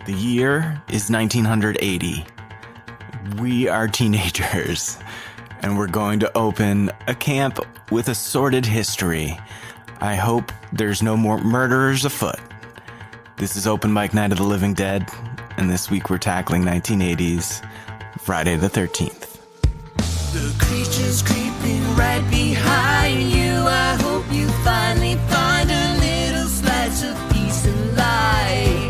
The year is 1980. We are teenagers, and we're going to open a camp with a sordid history. I hope there's no more murderers afoot. This is Open Mic Night of the Living Dead, and this week we're tackling 1980's Friday the 13th. The creature's creeping right behind you. I hope you finally find a little slice of peace and light.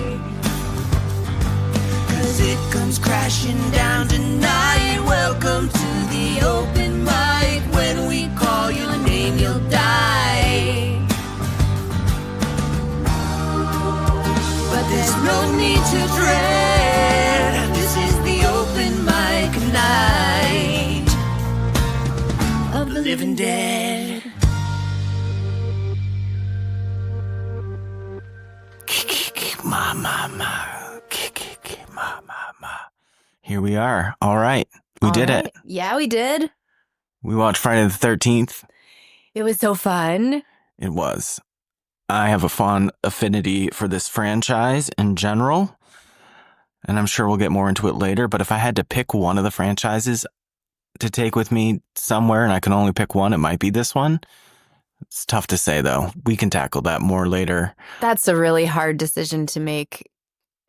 'Cause it comes crashing down tonight. Welcome to the open mic. When we call your name, you'll die. But there's no need to dread. This is the open mic night of the living dead. Here we are. All right. We did it. Yeah, we did. We watched Friday the 13th. It was so fun. It was. I have a fond affinity for this franchise in general, and I'm sure we'll get more into it later, but if I had to pick one of the franchises to take with me somewhere, and I can only pick one, it might be this one. It's tough to say, though. We can tackle that more later. That's a really hard decision to make,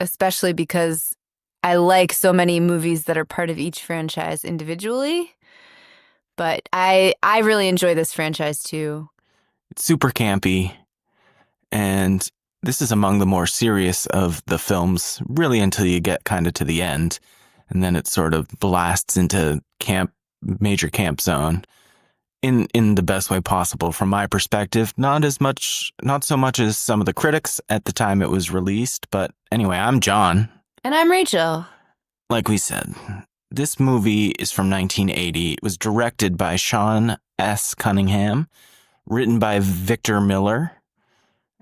especially because I like so many movies that are part of each franchise individually. But I really enjoy this franchise, too. It's super campy, and this is among the more serious of the films, really until you get kind of to the end, and then it sort of blasts into major camp zone in the best way possible from my perspective. Not so much as some of the critics at the time it was released, but anyway, I'm John. And I'm Rachel. Like we said, this movie is from 1980. It was directed by Sean S. Cunningham, written by Victor Miller.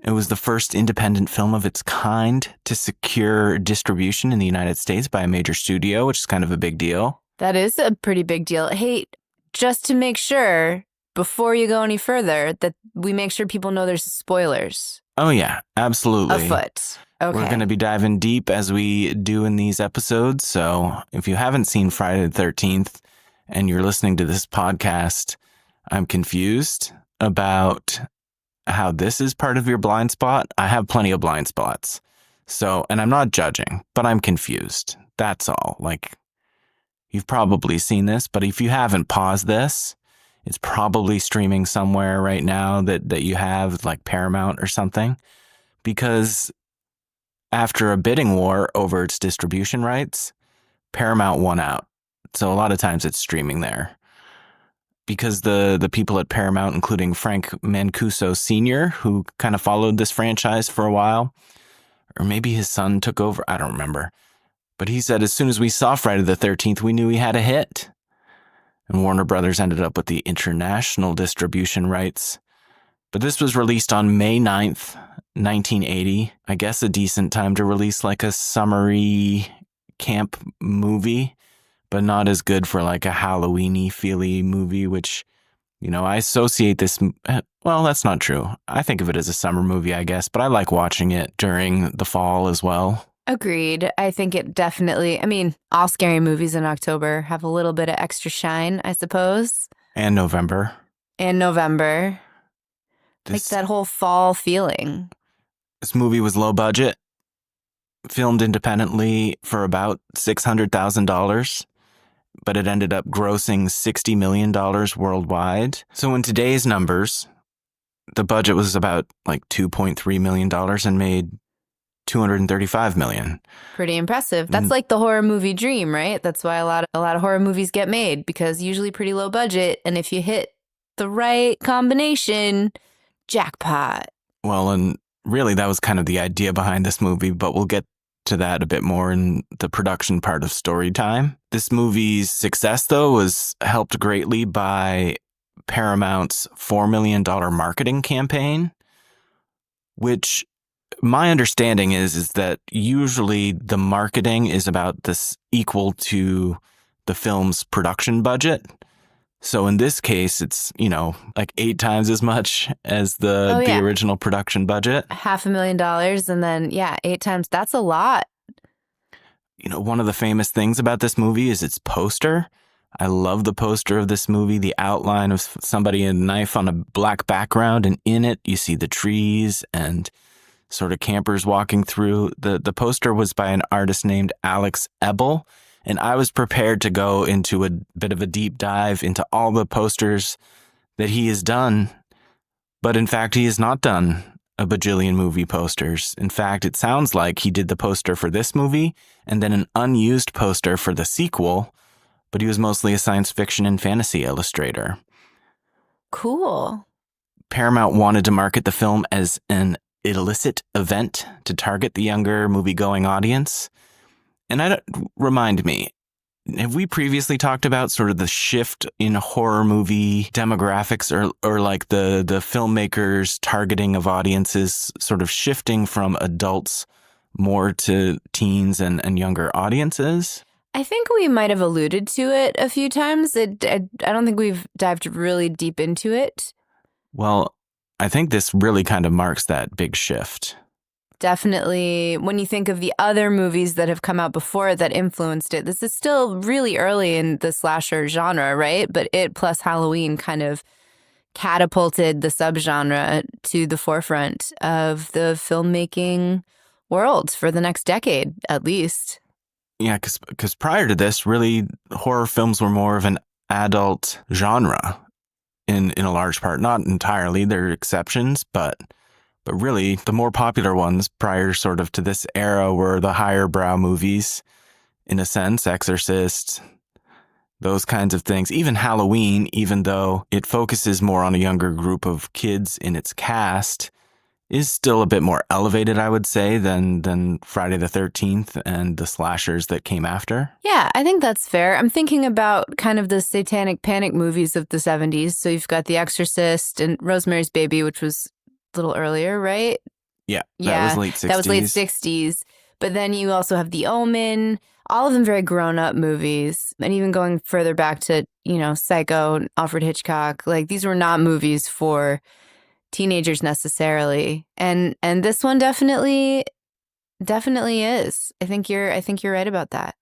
It was the first independent film of its kind to secure distribution in the United States by a major studio, which is kind of a big deal. That is a pretty big deal. Hey, just to make sure, before you go any further, that we make sure people know there's spoilers. Oh, yeah, absolutely. Afoot. Okay. We're going to be diving deep as we do in these episodes. So if you haven't seen Friday the 13th and you're listening to this podcast, I'm confused about how this is part of your blind spot. I have plenty of blind spots. So, and I'm not judging, but I'm confused. That's all. Like, you've probably seen this, but if you haven't, pause this. It's probably streaming somewhere right now that you have, like Paramount or something, because after a bidding war over its distribution rights, Paramount won out. So a lot of times it's streaming there. Because the people at Paramount, including Frank Mancuso Sr., who kind of followed this franchise for a while, or maybe his son took over, I don't remember. But he said as soon as we saw Friday the 13th, we knew we had a hit. And Warner Brothers ended up with the international distribution rights. But this was released on May 9th, 1980. I guess a decent time to release like a summery camp movie, but not as good for like a Halloween-y feely movie, which, I associate this. Well, that's not true. I think of it as a summer movie, I guess, but I like watching it during the fall as well. Agreed. I think it definitely, all scary movies in October have a little bit of extra shine, I suppose. And November. Like that whole fall feeling. This movie was low budget, filmed independently for about $600,000, but it ended up grossing $60 million worldwide. So in today's numbers, the budget was about like $2.3 million and made $235 million. Pretty impressive. That's like the horror movie dream, right? That's why a lot of horror movies get made, because usually pretty low budget, and if you hit the right combination, jackpot. Well, and really that was kind of the idea behind this movie, but we'll get to that a bit more in the production part of story time. This movie's success, though, was helped greatly by Paramount's $4 million marketing campaign, which my understanding is that usually the marketing is about this equal to the film's production budget. So in this case, it's, like 8 times as much as the original production budget. $500,000. And then, 8 times. That's a lot. one of the famous things about this movie is its poster. I love the poster of this movie, the outline of somebody in a knife on a black background, and in it you see the trees and sort of campers walking through. The poster was by an artist named Alex Ebel, and I was prepared to go into a bit of a deep dive into all the posters that he has done, but in fact he has not done a bajillion movie posters. In fact, it sounds like he did the poster for this movie and then an unused poster for the sequel, but he was mostly a science fiction and fantasy illustrator. Cool. Paramount wanted to market the film as an illicit event to target the younger movie-going audience. And remind me, have we previously talked about sort of the shift in horror movie demographics or like the filmmakers' targeting of audiences sort of shifting from adults more to teens and younger audiences? I think we might have alluded to it a few times. I don't think we've dived really deep into it. Well, I think this really kind of marks that big shift. Definitely, when you think of the other movies that have come out before that influenced it, this is still really early in the slasher genre, right? But it plus Halloween kind of catapulted the subgenre to the forefront of the filmmaking world for the next decade, at least. Yeah, because prior to this, really, horror films were more of an adult genre in a large part. Not entirely, there are exceptions, but really, the more popular ones prior sort of to this era were the higher brow movies, in a sense, Exorcist, those kinds of things. Even Halloween, even though it focuses more on a younger group of kids in its cast, is still a bit more elevated, I would say, than Friday the 13th and the slashers that came after. Yeah, I think that's fair. I'm thinking about kind of the satanic panic movies of the 70s. So you've got The Exorcist and Rosemary's Baby, which was a little earlier, right? Yeah, that was late 60s. That was late 60s. But then you also have The Omen, all of them very grown-up movies. And even going further back to, Psycho, Alfred Hitchcock, like these were not movies for teenagers necessarily. And this one definitely is. I think you're right about that.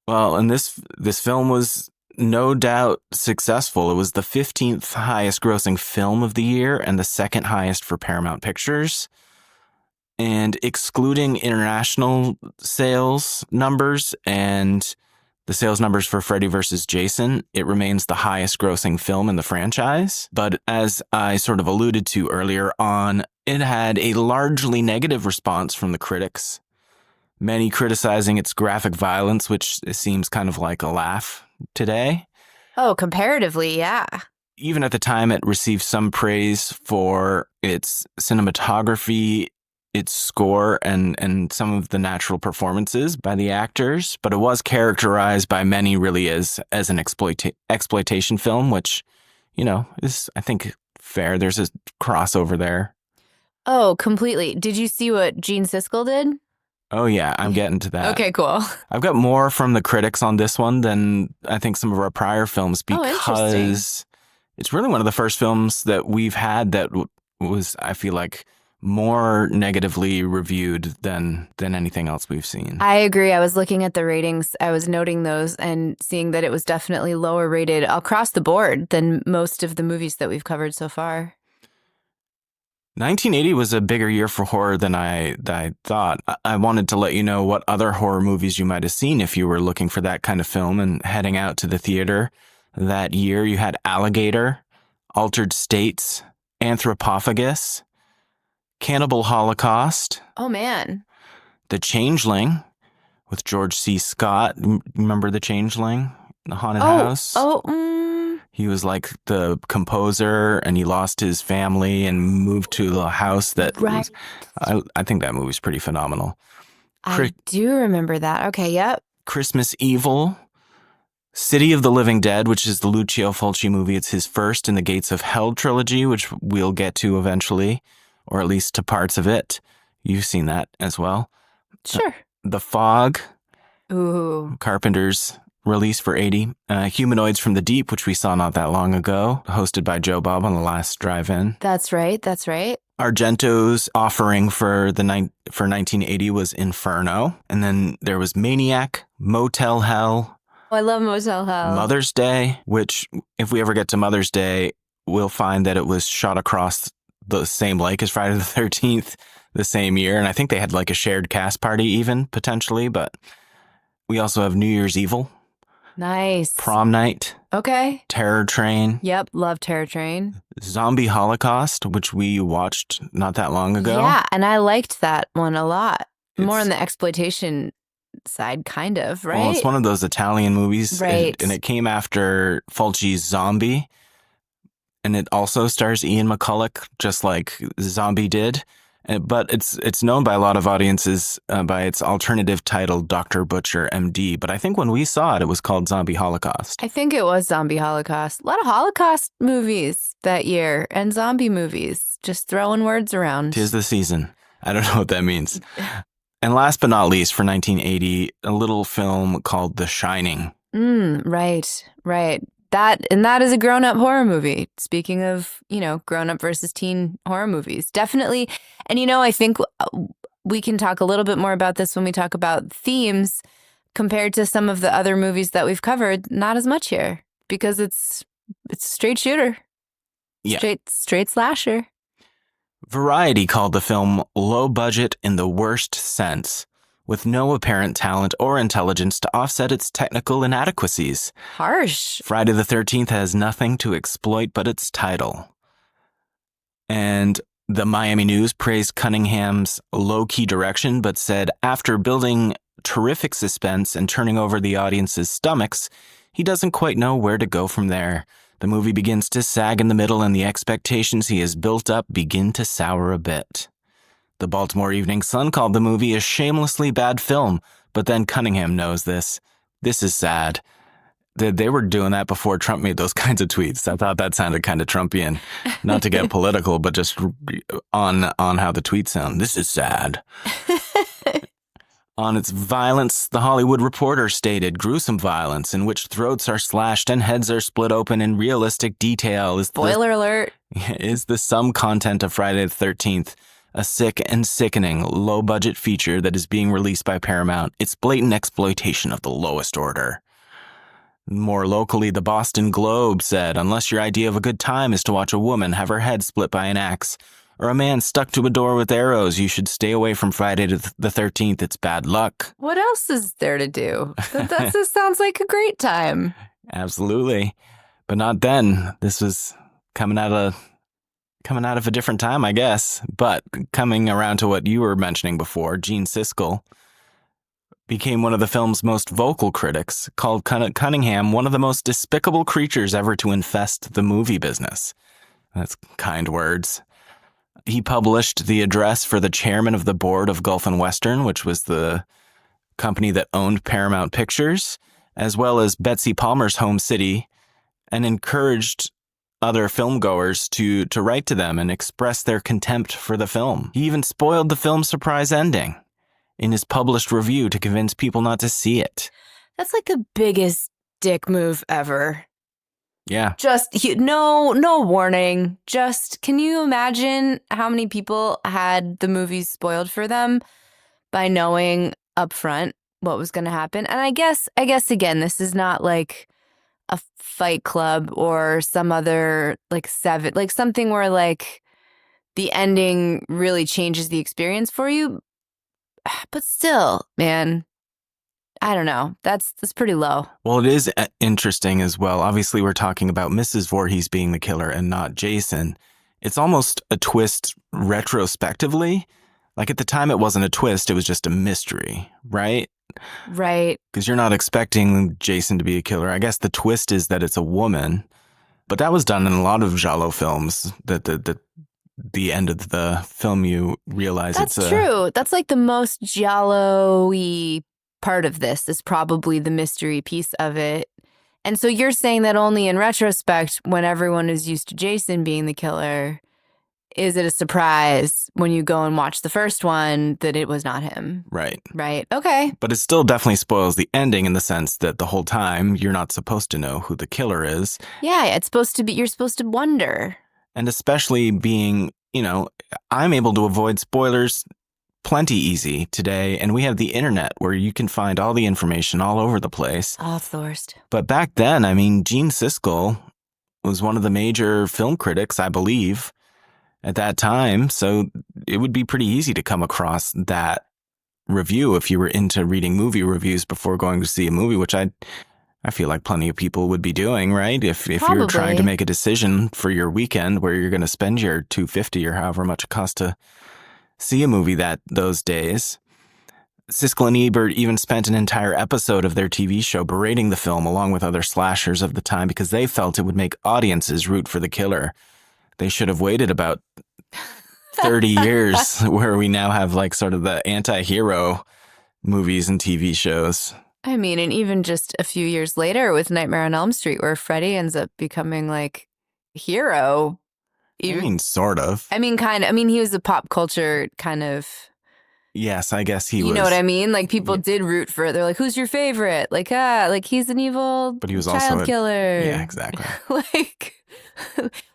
Well, and this film was no doubt successful. It was the 15th highest grossing film of the year and the second highest for Paramount Pictures. And excluding international sales numbers and the sales numbers for Freddy vs. Jason, it remains the highest grossing film in the franchise. But as I sort of alluded to earlier on, it had a largely negative response from the critics. Many criticizing its graphic violence, which seems kind of like a laugh today. Oh, comparatively, yeah. Even at the time, it received some praise for its cinematography, its score, and some of the natural performances by the actors. But it was characterized by many really as an exploitation film, which, is, I think, fair. There's a crossover there. Oh, completely. Did you see what Gene Siskel did? Oh, yeah, I'm getting to that. Okay, cool. I've got more from the critics on this one than I think some of our prior films because it's really one of the first films that we've had that was, I feel like, more negatively reviewed than anything else we've seen. I agree. I was looking at the ratings. I was noting those and seeing that it was definitely lower rated across the board than most of the movies that we've covered so far. 1980 was a bigger year for horror than I thought. I wanted to let you know what other horror movies you might have seen if you were looking for that kind of film and heading out to the theater that year. You had Alligator, Altered States, Anthropophagus, Cannibal Holocaust. Oh, man. The Changeling with George C. Scott. Remember The Changeling? The haunted house? He was like the composer and he lost his family and moved to a house that was, I think that movie's pretty phenomenal. I do remember that. Okay, yep. Christmas Evil, City of the Living Dead, which is the Lucio Fulci movie. It's his first in the Gates of Hell trilogy, which we'll get to eventually, or at least to parts of it. You've seen that as well. Sure. The Fog. Ooh. Carpenter's release for 80. Humanoids from the Deep, which we saw not that long ago, hosted by Joe Bob on the last drive-in. That's right. Argento's offering for 1980 was Inferno, and then there was Maniac, Motel Hell, I love Motel Hell. Mother's Day, which if we ever get to Mother's Day, we'll find that it was shot across the same lake as Friday the 13th the same year, and I think they had like a shared cast party even potentially. But we also have New Year's Evil, Nice. Prom Night, Okay. Terror Train, Yep. Love Terror Train. Zombie Holocaust, which we watched not that long ago. Yeah, and I liked that one a lot. More It's- on the exploitation side, kind of, right? Well, it's one of those Italian movies, Right. and it came after Fulci's Zombie, and it also stars Ian McCulloch, just like Zombie did. But it's known by a lot of audiences by its alternative title, Dr. Butcher, MD. But I think when we saw it, it was called Zombie Holocaust. I think it was Zombie Holocaust. A lot of Holocaust movies that year and zombie movies. Just throwing words around. 'Tis the season. I don't know what that means. And last but not least, for 1980, a little film called The Shining. Right. That is a grown-up horror movie. Speaking of, grown-up versus teen horror movies. Definitely. And, I think we can talk a little bit more about this when we talk about themes compared to some of the other movies that we've covered. Not as much here because it's a straight shooter. Yeah. Straight slasher. Variety called the film low budget in the worst sense, with no apparent talent or intelligence to offset its technical inadequacies. Harsh. Friday the 13th has nothing to exploit but its title. And the Miami News praised Cunningham's low-key direction, but said after building terrific suspense and turning over the audience's stomachs, he doesn't quite know where to go from there. The movie begins to sag in the middle, and the expectations he has built up begin to sour a bit. The Baltimore Evening Sun called the movie a shamelessly bad film, but then Cunningham knows this. This is sad. They were doing that before Trump made those kinds of tweets. I thought that sounded kind of Trumpian. Not to get political, but just on how the tweets sound. This is sad. On its violence, The Hollywood Reporter stated, gruesome violence in which throats are slashed and heads are split open in realistic detail is Spoiler alert. is the sum content of Friday the 13th. A sick and sickening low-budget feature that is being released by Paramount. It's blatant exploitation of the lowest order. More locally, the Boston Globe said, unless your idea of a good time is to watch a woman have her head split by an axe, or a man stuck to a door with arrows, you should stay away from Friday the 13th. It's bad luck. What else is there to do? This sounds like a great time. Absolutely. But not then. This was coming out of a different time, I guess. But coming around to what you were mentioning before, Gene Siskel became one of the film's most vocal critics, called Cunningham one of the most despicable creatures ever to infest the movie business. That's kind words. He published the address for the chairman of the board of Gulf and Western, which was the company that owned Paramount Pictures, as well as Betsy Palmer's home city, and encouraged other filmgoers to write to them and express their contempt for the film. He even spoiled the film's surprise ending in his published review to convince people not to see it. That's like the biggest dick move ever. Yeah. Just no warning. Just, can you imagine how many people had the movies spoiled for them by knowing up front what was going to happen? And I guess again, this is not like a Fight Club or some other like Seven, like something where like the ending really changes the experience for you. But still, man, I don't know. That's pretty low. Well, it is interesting as well. Obviously, we're talking about Mrs. Voorhees being the killer and not Jason. It's almost a twist retrospectively. Like at the time, it wasn't a twist. It was just a mystery, right? Right. Because you're not expecting Jason to be a killer. I guess the twist is that it's a woman. But that was done in a lot of giallo films, that the end of the film you realize That's it's true. That's like the most giallo-y part of this is probably the mystery piece of it. And so you're saying that only in retrospect, when everyone is used to Jason being the killer, is it a surprise when you go and watch the first one that it was not him? Right. Right. Okay. But it still definitely spoils the ending in the sense that the whole time you're not supposed to know who the killer is. Yeah, it's supposed to be, you're supposed to wonder. And especially being I'm able to avoid spoilers plenty easy today, and we have the internet where you can find all the information all over the place. Oh, it's the worst. But back then, Gene Siskel was one of the major film critics, I believe, at that time, so it would be pretty easy to come across that review if you were into reading movie reviews before going to see a movie, which I feel like plenty of people would be doing, right? If you're trying to make a decision for your weekend where you're going to spend your $250 or however much it costs to see a movie those days. Siskel and Ebert even spent an entire episode of their TV show berating the film along with other slashers of the time because they felt it would make audiences root for the killer. They should have waited about 30 years where we now have like sort of the anti-hero movies and TV shows. And even just a few years later with Nightmare on Elm Street, where Freddy ends up becoming like hero. Sort of. Kind of. He was a pop culture kind of. Yes, I guess he was. You know what I mean? Like people did root for it. They're like, "Who's your favorite?" Like, he's an evil, but he was child also killer. Yeah, exactly.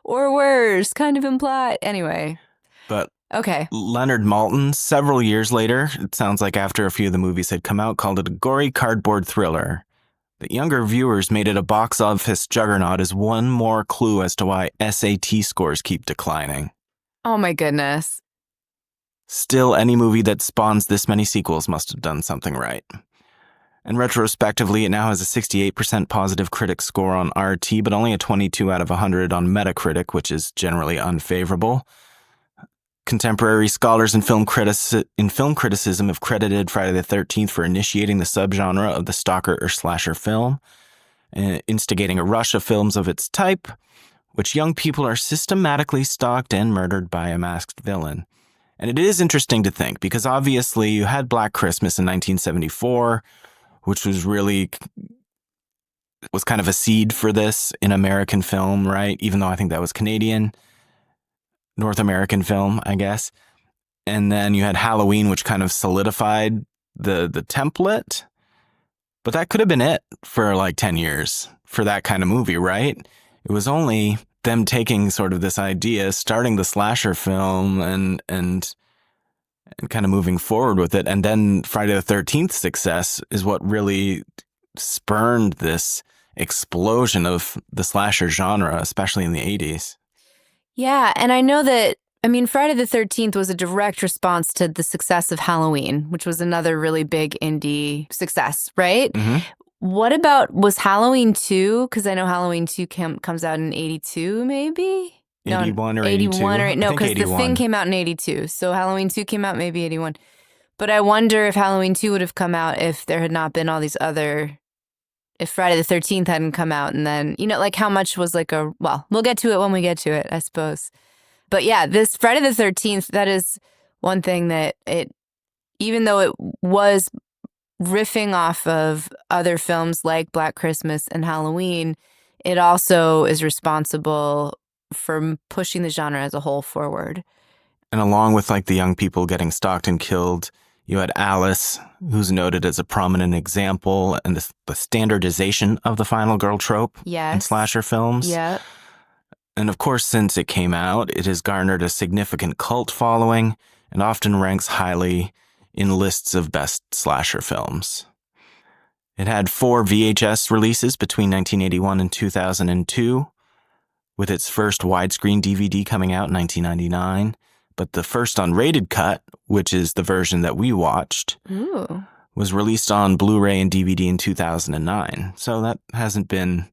Or worse, kind of implied. Anyway. But okay. Leonard Maltin, several years later, it sounds like after a few of the movies had come out, called it a gory cardboard thriller. But younger viewers made it a box office juggernaut as one more clue as to why SAT scores keep declining. Oh my goodness. Still, any movie that spawns this many sequels must have done something right. And retrospectively, it now has a 68% positive critic score on RT, but only a 22 out of 100 on Metacritic, which is generally unfavorable. Contemporary scholars in film criticism have credited Friday the 13th for initiating the subgenre of the stalker or slasher film, instigating a rush of films of its type, which young people are systematically stalked and murdered by a masked villain. And it is interesting to think, because obviously you had Black Christmas in 1974, which was kind of a seed for this in American film, right? Even though I think that was Canadian. North American film, I guess. And then you had Halloween, which kind of solidified the template. But that could have been it for like 10 years for that kind of movie, right? It was only them taking sort of this idea, starting the slasher film and kind of moving forward with it. And then Friday the 13th success is what really spurned this explosion of the slasher genre, especially in the 80s. Yeah, and I know that, Friday the 13th was a direct response to the success of Halloween, which was another really big indie success, right? Mm-hmm. What about, was Halloween 2? Because I know Halloween 2 comes out in 82, maybe? 81 or 82? 81 or, no, because The Thing came out in 82, so Halloween 2 came out maybe 81. But I wonder if Halloween 2 would have come out if there had not been all these other... If Friday the 13th hadn't come out, and then, how much was we'll get to it when we get to it, I suppose. But yeah, this Friday the 13th, that is one thing that even though it was riffing off of other films like Black Christmas and Halloween, it also is responsible for pushing the genre as a whole forward. And along with the young people getting stalked and killed, you had Alice, who's noted as a prominent example, and the standardization of the final girl trope in slasher films. Yeah. And of course, since it came out, it has garnered a significant cult following and often ranks highly in lists of best slasher films. It had 4 VHS releases between 1981 and 2002, with its first widescreen DVD coming out in 1999. But the first unrated cut, which is the version that we watched, was released on Blu-ray and DVD in 2009. So that hasn't been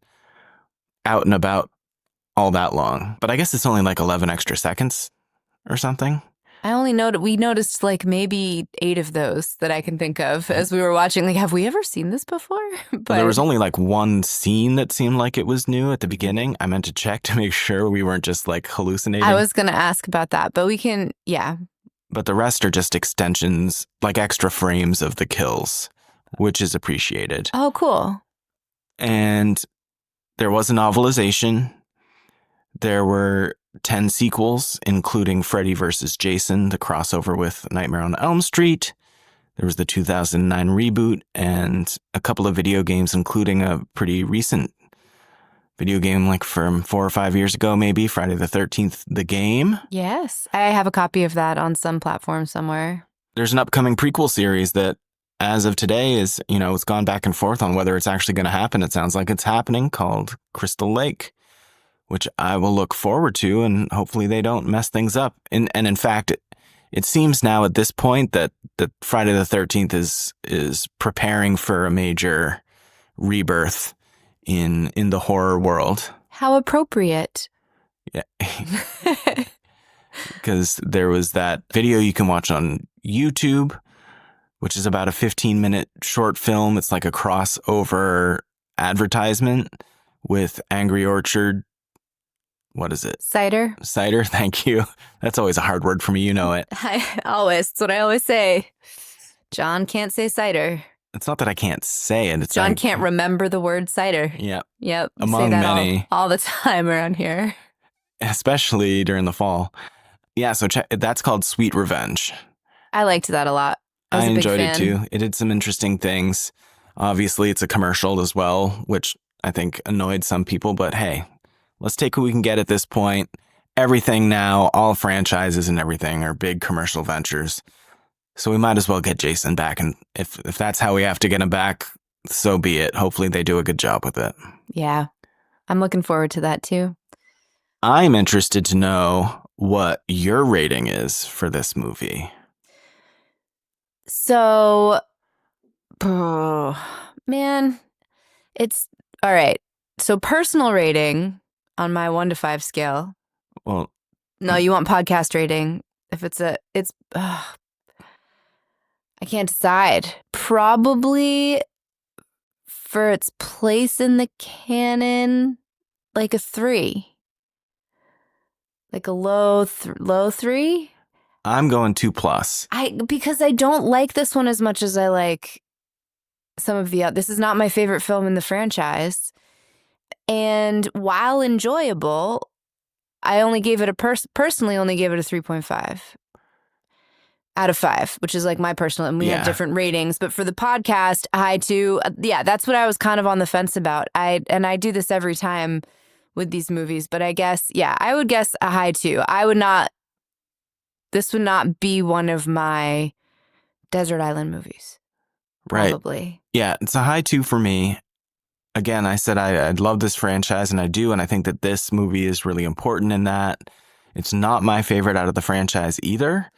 out and about all that long. But I guess it's only 11 extra seconds or something. We noticed maybe 8 of those that I can think of as we were watching. Have we ever seen this before? But there was only one scene that seemed like it was new at the beginning. I meant to check to make sure we weren't just hallucinating. I was going to ask about that, but we can, yeah. But the rest are just extensions, extra frames of the kills, which is appreciated. Oh, cool. And there was a novelization. There were 10 sequels, including Freddy vs. Jason, the crossover with Nightmare on Elm Street. There was the 2009 reboot and a couple of video games, including a pretty recent video game like from 4 or 5 years ago, maybe. Friday the 13th, the game. Yes. I have a copy of that on some platform somewhere. There's an upcoming prequel series that, as of today, is, it's gone back and forth on whether it's actually going to happen. It sounds like it's happening, called Crystal Lake, which I will look forward to, and hopefully they don't mess things up. And in fact, it seems now at this point that Friday the 13th is preparing for a major rebirth in the horror world. How appropriate. Yeah. Because there was that video you can watch on YouTube, which is about a 15-minute short film. It's like a crossover advertisement with Angry Orchard. What is it? Cider. Cider, thank you. That's always a hard word for me, you know it. It's what I always say. John can't say cider. It's not that I can't say it. It's John can't remember the word cider. Yep. Yep. Among say that many. all the time around here. Especially during the fall. Yeah, so that's called Sweet Revenge. I liked that a lot. I enjoyed it too. It did some interesting things. Obviously, it's a commercial as well, which I think annoyed some people. But hey, let's take what we can get at this point. Everything now, all franchises and everything are big commercial ventures. So we might as well get Jason back. And if that's how we have to get him back, so be it. Hopefully they do a good job with it. Yeah, I'm looking forward to that too. I'm interested to know what your rating is for this movie. So, man, it's all right. So personal rating on my 1 to 5 scale. Well, no, you want podcast rating. If it's I can't decide. Probably for its place in the canon, like a 3. Like a low 3? I'm going 2+. Because I don't like this one as much as I like some of the other. This is not my favorite film in the franchise. And while enjoyable, I only gave it personally only gave it a 3.5 out of 5, which is like my personal, and we had different ratings. But for the podcast, a high 2. Yeah, that's what I was kind of on the fence about. I do this every time with these movies, but I guess, I would guess a high 2. This would not be one of my desert island movies. Probably. Right. Yeah, it's a high 2 for me. Again, I said I love this franchise, and I do, and I think that this movie is really important in that. It's not my favorite out of the franchise either,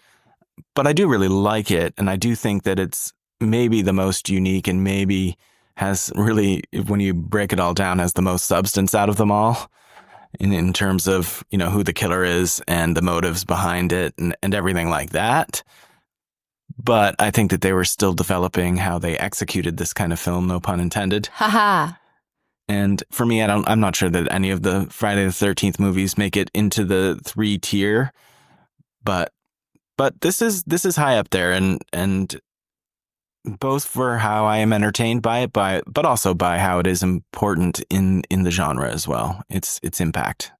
but I do really like it, and I do think that it's maybe the most unique and maybe has really, when you break it all down, has the most substance out of them all in terms of, who the killer is and the motives behind it and everything like that. But I think that they were still developing how they executed this kind of film, no pun intended. Haha. And for me, I'm not sure that any of the Friday the 13th movies make it into the 3 tier, but this is high up there, and both for how I am entertained by it, but also by how it is important in the genre as well. Its impact.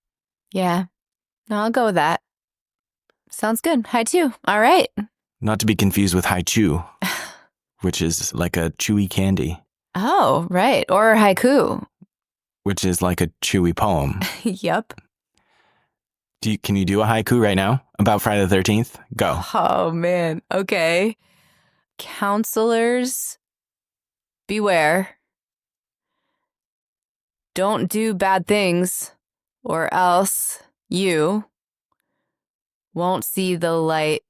Yeah. No, I'll go with that. Sounds good. High 2. All right. Not to be confused with haichu, which is like a chewy candy. Oh, right. Or haiku. Which is like a chewy poem. Yep. Can you do a haiku right now about Friday the 13th? Go. Oh, man. Okay. Counselors, beware. Don't do bad things, or else you won't see the light.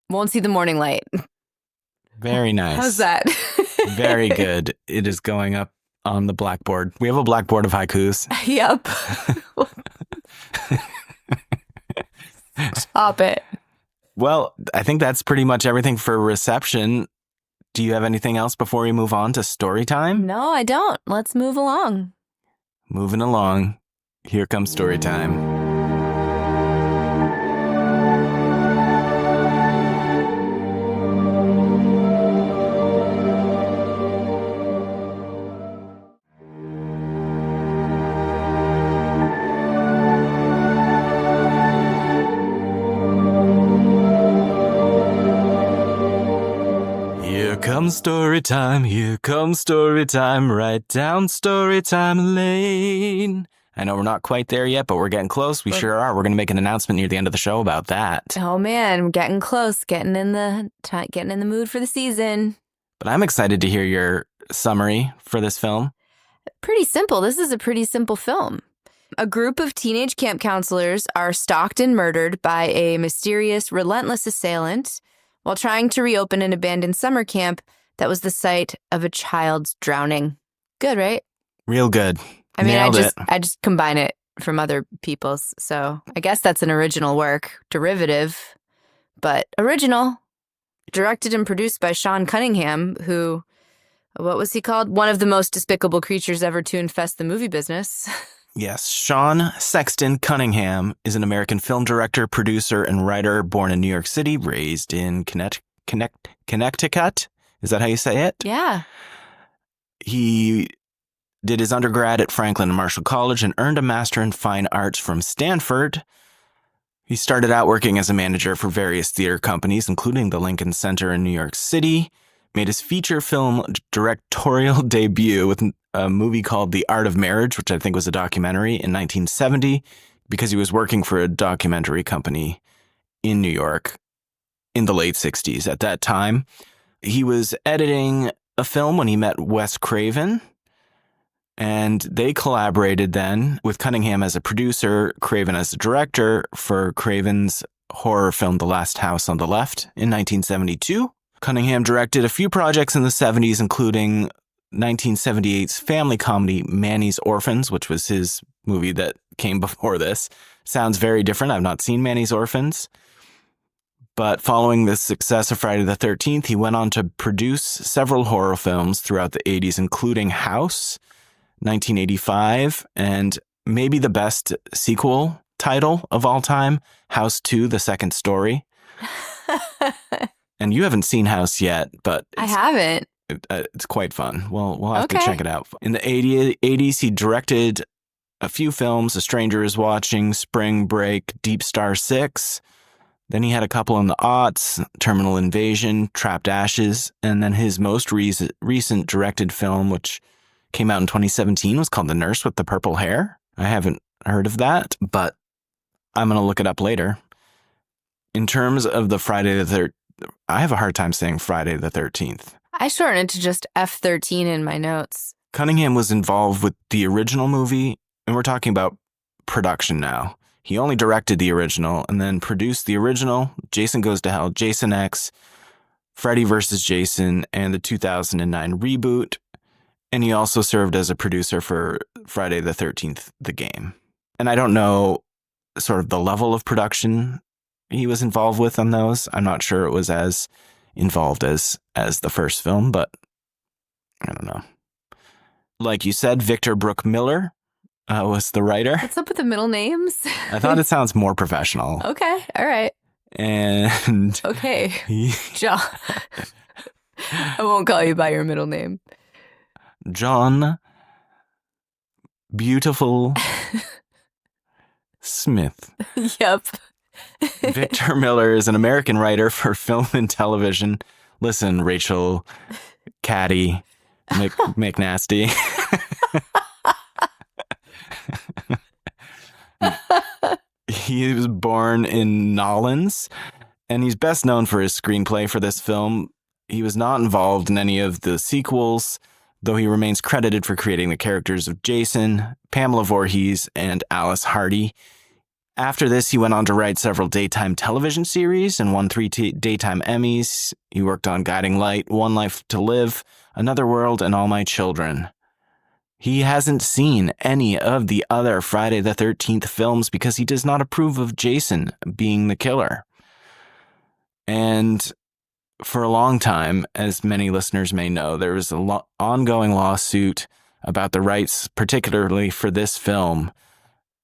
Won't see the morning light. Very nice. How's that? Very good. It is going up on the blackboard. We have a blackboard of haikus. Yep. Stop it. Well, I think that's pretty much everything for reception. Do you have anything else before we move on to story time? No, I don't. Let's move along. Moving along. Here comes story time. comes story time, here comes story time, right down story time lane. I know we're not quite there yet, but we're getting close. We sure are. We're going to make an announcement near the end of the show about that. Oh man, we're getting close, getting in the mood for the season. But I'm excited to hear your summary for this film. Pretty simple. This is a pretty simple film. A group of teenage camp counselors are stalked and murdered by a mysterious, relentless assailant while trying to reopen an abandoned summer camp that was the site of a child's drowning. Good, right? Real good. I mean, Nailed it. I just combine it from other people's, so I guess that's an original work, derivative, but original. Directed and produced by Sean Cunningham, who, what was he called? One of the most despicable creatures ever to infest the movie business. Yes, Sean Sexton Cunningham is an American film director, producer, and writer born in New York City, raised in Connecticut. Is that how you say it? Yeah. He did his undergrad at Franklin and Marshall College and earned a master in fine arts from Stanford. He started out working as a manager for various theater companies, including the Lincoln Center in New York City. Made his feature film directorial debut with a movie called The Art of Marriage, which I think was a documentary, in 1970, because he was working for a documentary company in New York in the late 60s. At that time, he was editing a film when he met Wes Craven, and they collaborated then with Cunningham as a producer, Craven as a director for Craven's horror film The Last House on the Left in 1972. Cunningham directed a few projects in the 70s, including 1978's family comedy Manny's Orphans, which was his movie that came before this. Sounds very different. I've not seen Manny's Orphans. But following the success of Friday the 13th, he went on to produce several horror films throughout the 80s, including House, 1985, and maybe the best sequel title of all time, House 2, The Second Story. And you haven't seen House yet, but I haven't. It's quite fun. We'll have to check it out. In the 80s, he directed a few films: A Stranger Is Watching, Spring Break, Deep Star 6. Then he had a couple in the aughts, Terminal Invasion, Trapped Ashes, and then his most recent directed film, which came out in 2017, was called The Nurse with the Purple Hair. I haven't heard of that, but I'm going to look it up later. In terms of the Friday the 13th, I have a hard time saying Friday the 13th. I shortened it to just F13 in my notes. Cunningham was involved with the original movie, and we're talking about production now. He only directed the original and then produced the original, Jason Goes to Hell, Jason X, Freddy vs. Jason, and the 2009 reboot. And he also served as a producer for Friday the 13th, The Game. And I don't know sort of the level of production he was involved with on those. I'm not sure it was as involved as the first film, but I don't know. Like you said, Victor Brooke Miller was the writer. What's up with the middle names? I thought it sounds more professional. Okay, all right. And okay, John. I won't call you by your middle name. John Beautiful Smith. Yep. Victor Miller is an American writer for film and television. Listen, Rachel Caddy McNasty. He was born in Nolens, and he's best known for his screenplay for this film. He was not involved in any of the sequels, though he remains credited for creating the characters of Jason, Pamela Voorhees, and Alice Hardy. After this, he went on to write several daytime television series and won 3 daytime Emmys. He worked on Guiding Light, One Life to Live, Another World, and All My Children. He hasn't seen any of the other Friday the 13th films because he does not approve of Jason being the killer. And for a long time, as many listeners may know, there was an ongoing lawsuit about the rights, particularly for this film.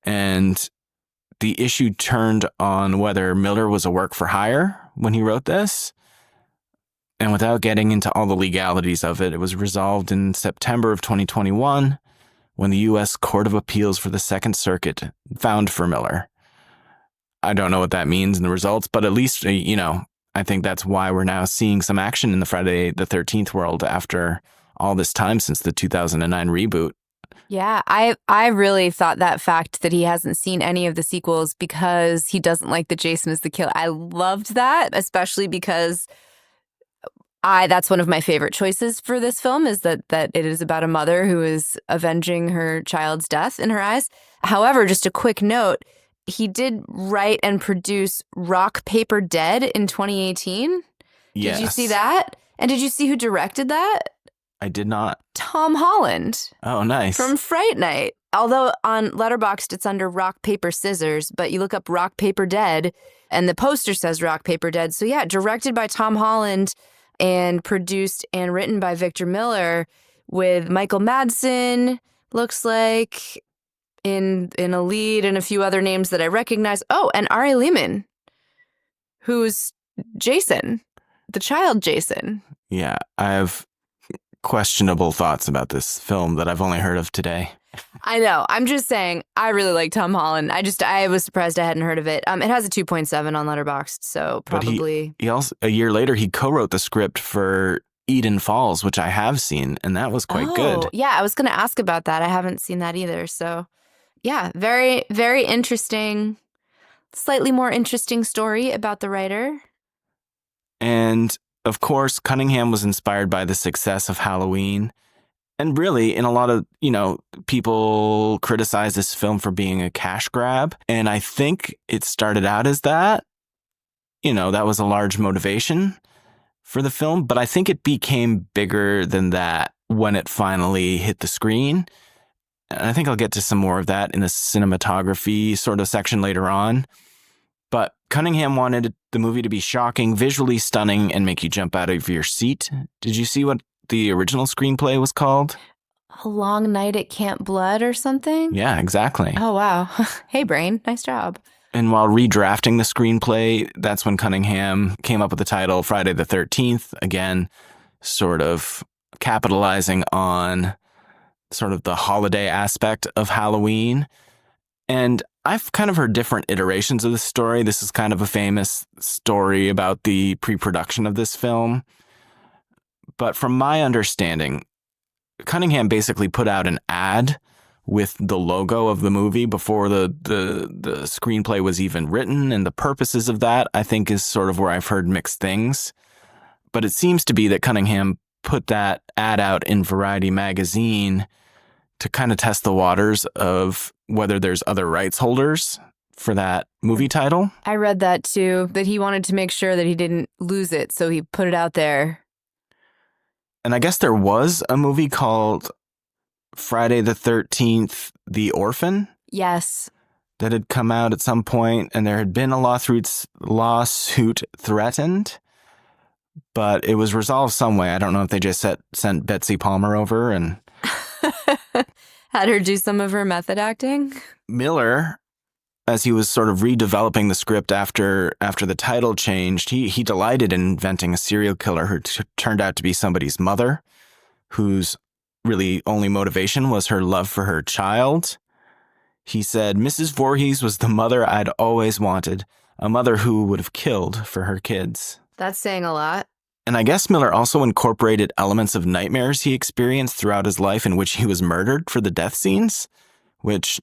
And the issue turned on whether Miller was a work for hire when he wrote this. And without getting into all the legalities of it, it was resolved in September of 2021 when the U.S. Court of Appeals for the Second Circuit found for Miller. I don't know what that means in the results, but at least, I think that's why we're now seeing some action in the Friday the 13th world after all this time since the 2009 reboot. Yeah, I really thought that fact that he hasn't seen any of the sequels because he doesn't like that Jason is the killer. I loved that, especially because that's one of my favorite choices for this film is that it is about a mother who is avenging her child's death in her eyes. However, just a quick note, he did write and produce Rock, Paper, Dead in 2018. Yes. Did you see that? And did you see who directed that? I did not. Tom Holland. Oh, nice. From Fright Night. Although on Letterboxd it's under Rock, Paper, Scissors, but you look up Rock, Paper, Dead, and the poster says Rock, Paper, Dead. So yeah, directed by Tom Holland and produced and written by Victor Miller with Michael Madsen, looks like, in a lead and a few other names that I recognize. Oh, and Ari Lehman, who's Jason, the child Jason. Yeah, I have questionable thoughts about this film that I've only heard of today. I know. I'm just saying, I really like Tom Holland. I was surprised I hadn't heard of it. It has a 2.7 on Letterboxd, so probably. But he also, a year later, he co-wrote the script for Eden Falls, which I have seen, and that was quite good. Yeah, I was going to ask about that. I haven't seen that either. So, yeah, very, very interesting, slightly more interesting story about the writer. And, of course, Cunningham was inspired by the success of Halloween. And really, in a lot of, people criticize this film for being a cash grab. And I think it started out as that. That was a large motivation for the film. But I think it became bigger than that when it finally hit the screen. And I think I'll get to some more of that in the cinematography sort of section later on. But Cunningham wanted the movie to be shocking, visually stunning, and make you jump out of your seat. Did you see what the original screenplay was called? A Long Night at Camp Blood or something? Yeah, exactly. Oh, wow. Hey, brain. Nice job. And while redrafting the screenplay, that's when Cunningham came up with the title Friday the 13th, again, sort of capitalizing on sort of the holiday aspect of Halloween. And I've kind of heard different iterations of the story. This is kind of a famous story about the pre-production of this film. But from my understanding, Cunningham basically put out an ad with the logo of the movie before the screenplay was even written. And the purposes of that, I think, is sort of where I've heard mixed things. But it seems to be that Cunningham put that ad out in Variety magazine to kind of test the waters of whether there's other rights holders for that movie title. I read that too, that he wanted to make sure that he didn't lose it, so he put it out there. And I guess there was a movie called Friday the 13th, The Orphan. Yes. That had come out at some point, and there had been a lawsuit threatened, but it was resolved some way. I don't know if they just sent Betsy Palmer over and had her do some of her method acting. Miller, as he was sort of redeveloping the script after the title changed, he delighted in inventing a serial killer who turned out to be somebody's mother, whose really only motivation was her love for her child. He said, Mrs. Voorhees was the mother I'd always wanted, a mother who would have killed for her kids. That's saying a lot. And I guess Miller also incorporated elements of nightmares he experienced throughout his life in which he was murdered for the death scenes, which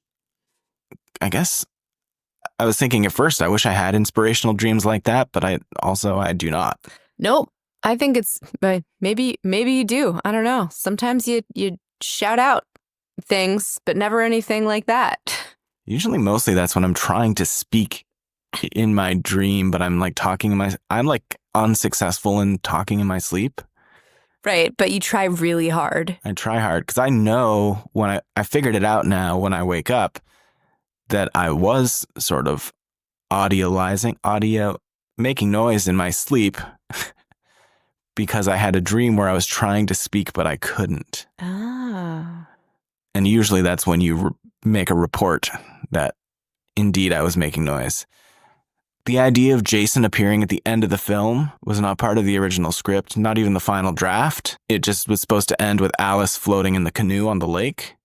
I guess I was thinking at first, I wish I had inspirational dreams like that, but I do not. Nope. I think it's maybe you do. I don't know. Sometimes you shout out things, but never anything like that. Usually, mostly that's when I'm trying to speak in my dream, but I'm like I'm like unsuccessful in talking in my sleep. Right, but you try really hard. I try hard because I know when I figured it out now when I wake up that I was sort of making noise in my sleep because I had a dream where I was trying to speak, but I couldn't. Ah. And usually that's when you make a report that indeed I was making noise. The idea of Jason appearing at the end of the film was not part of the original script, not even the final draft. It just was supposed to end with Alice floating in the canoe on the lake.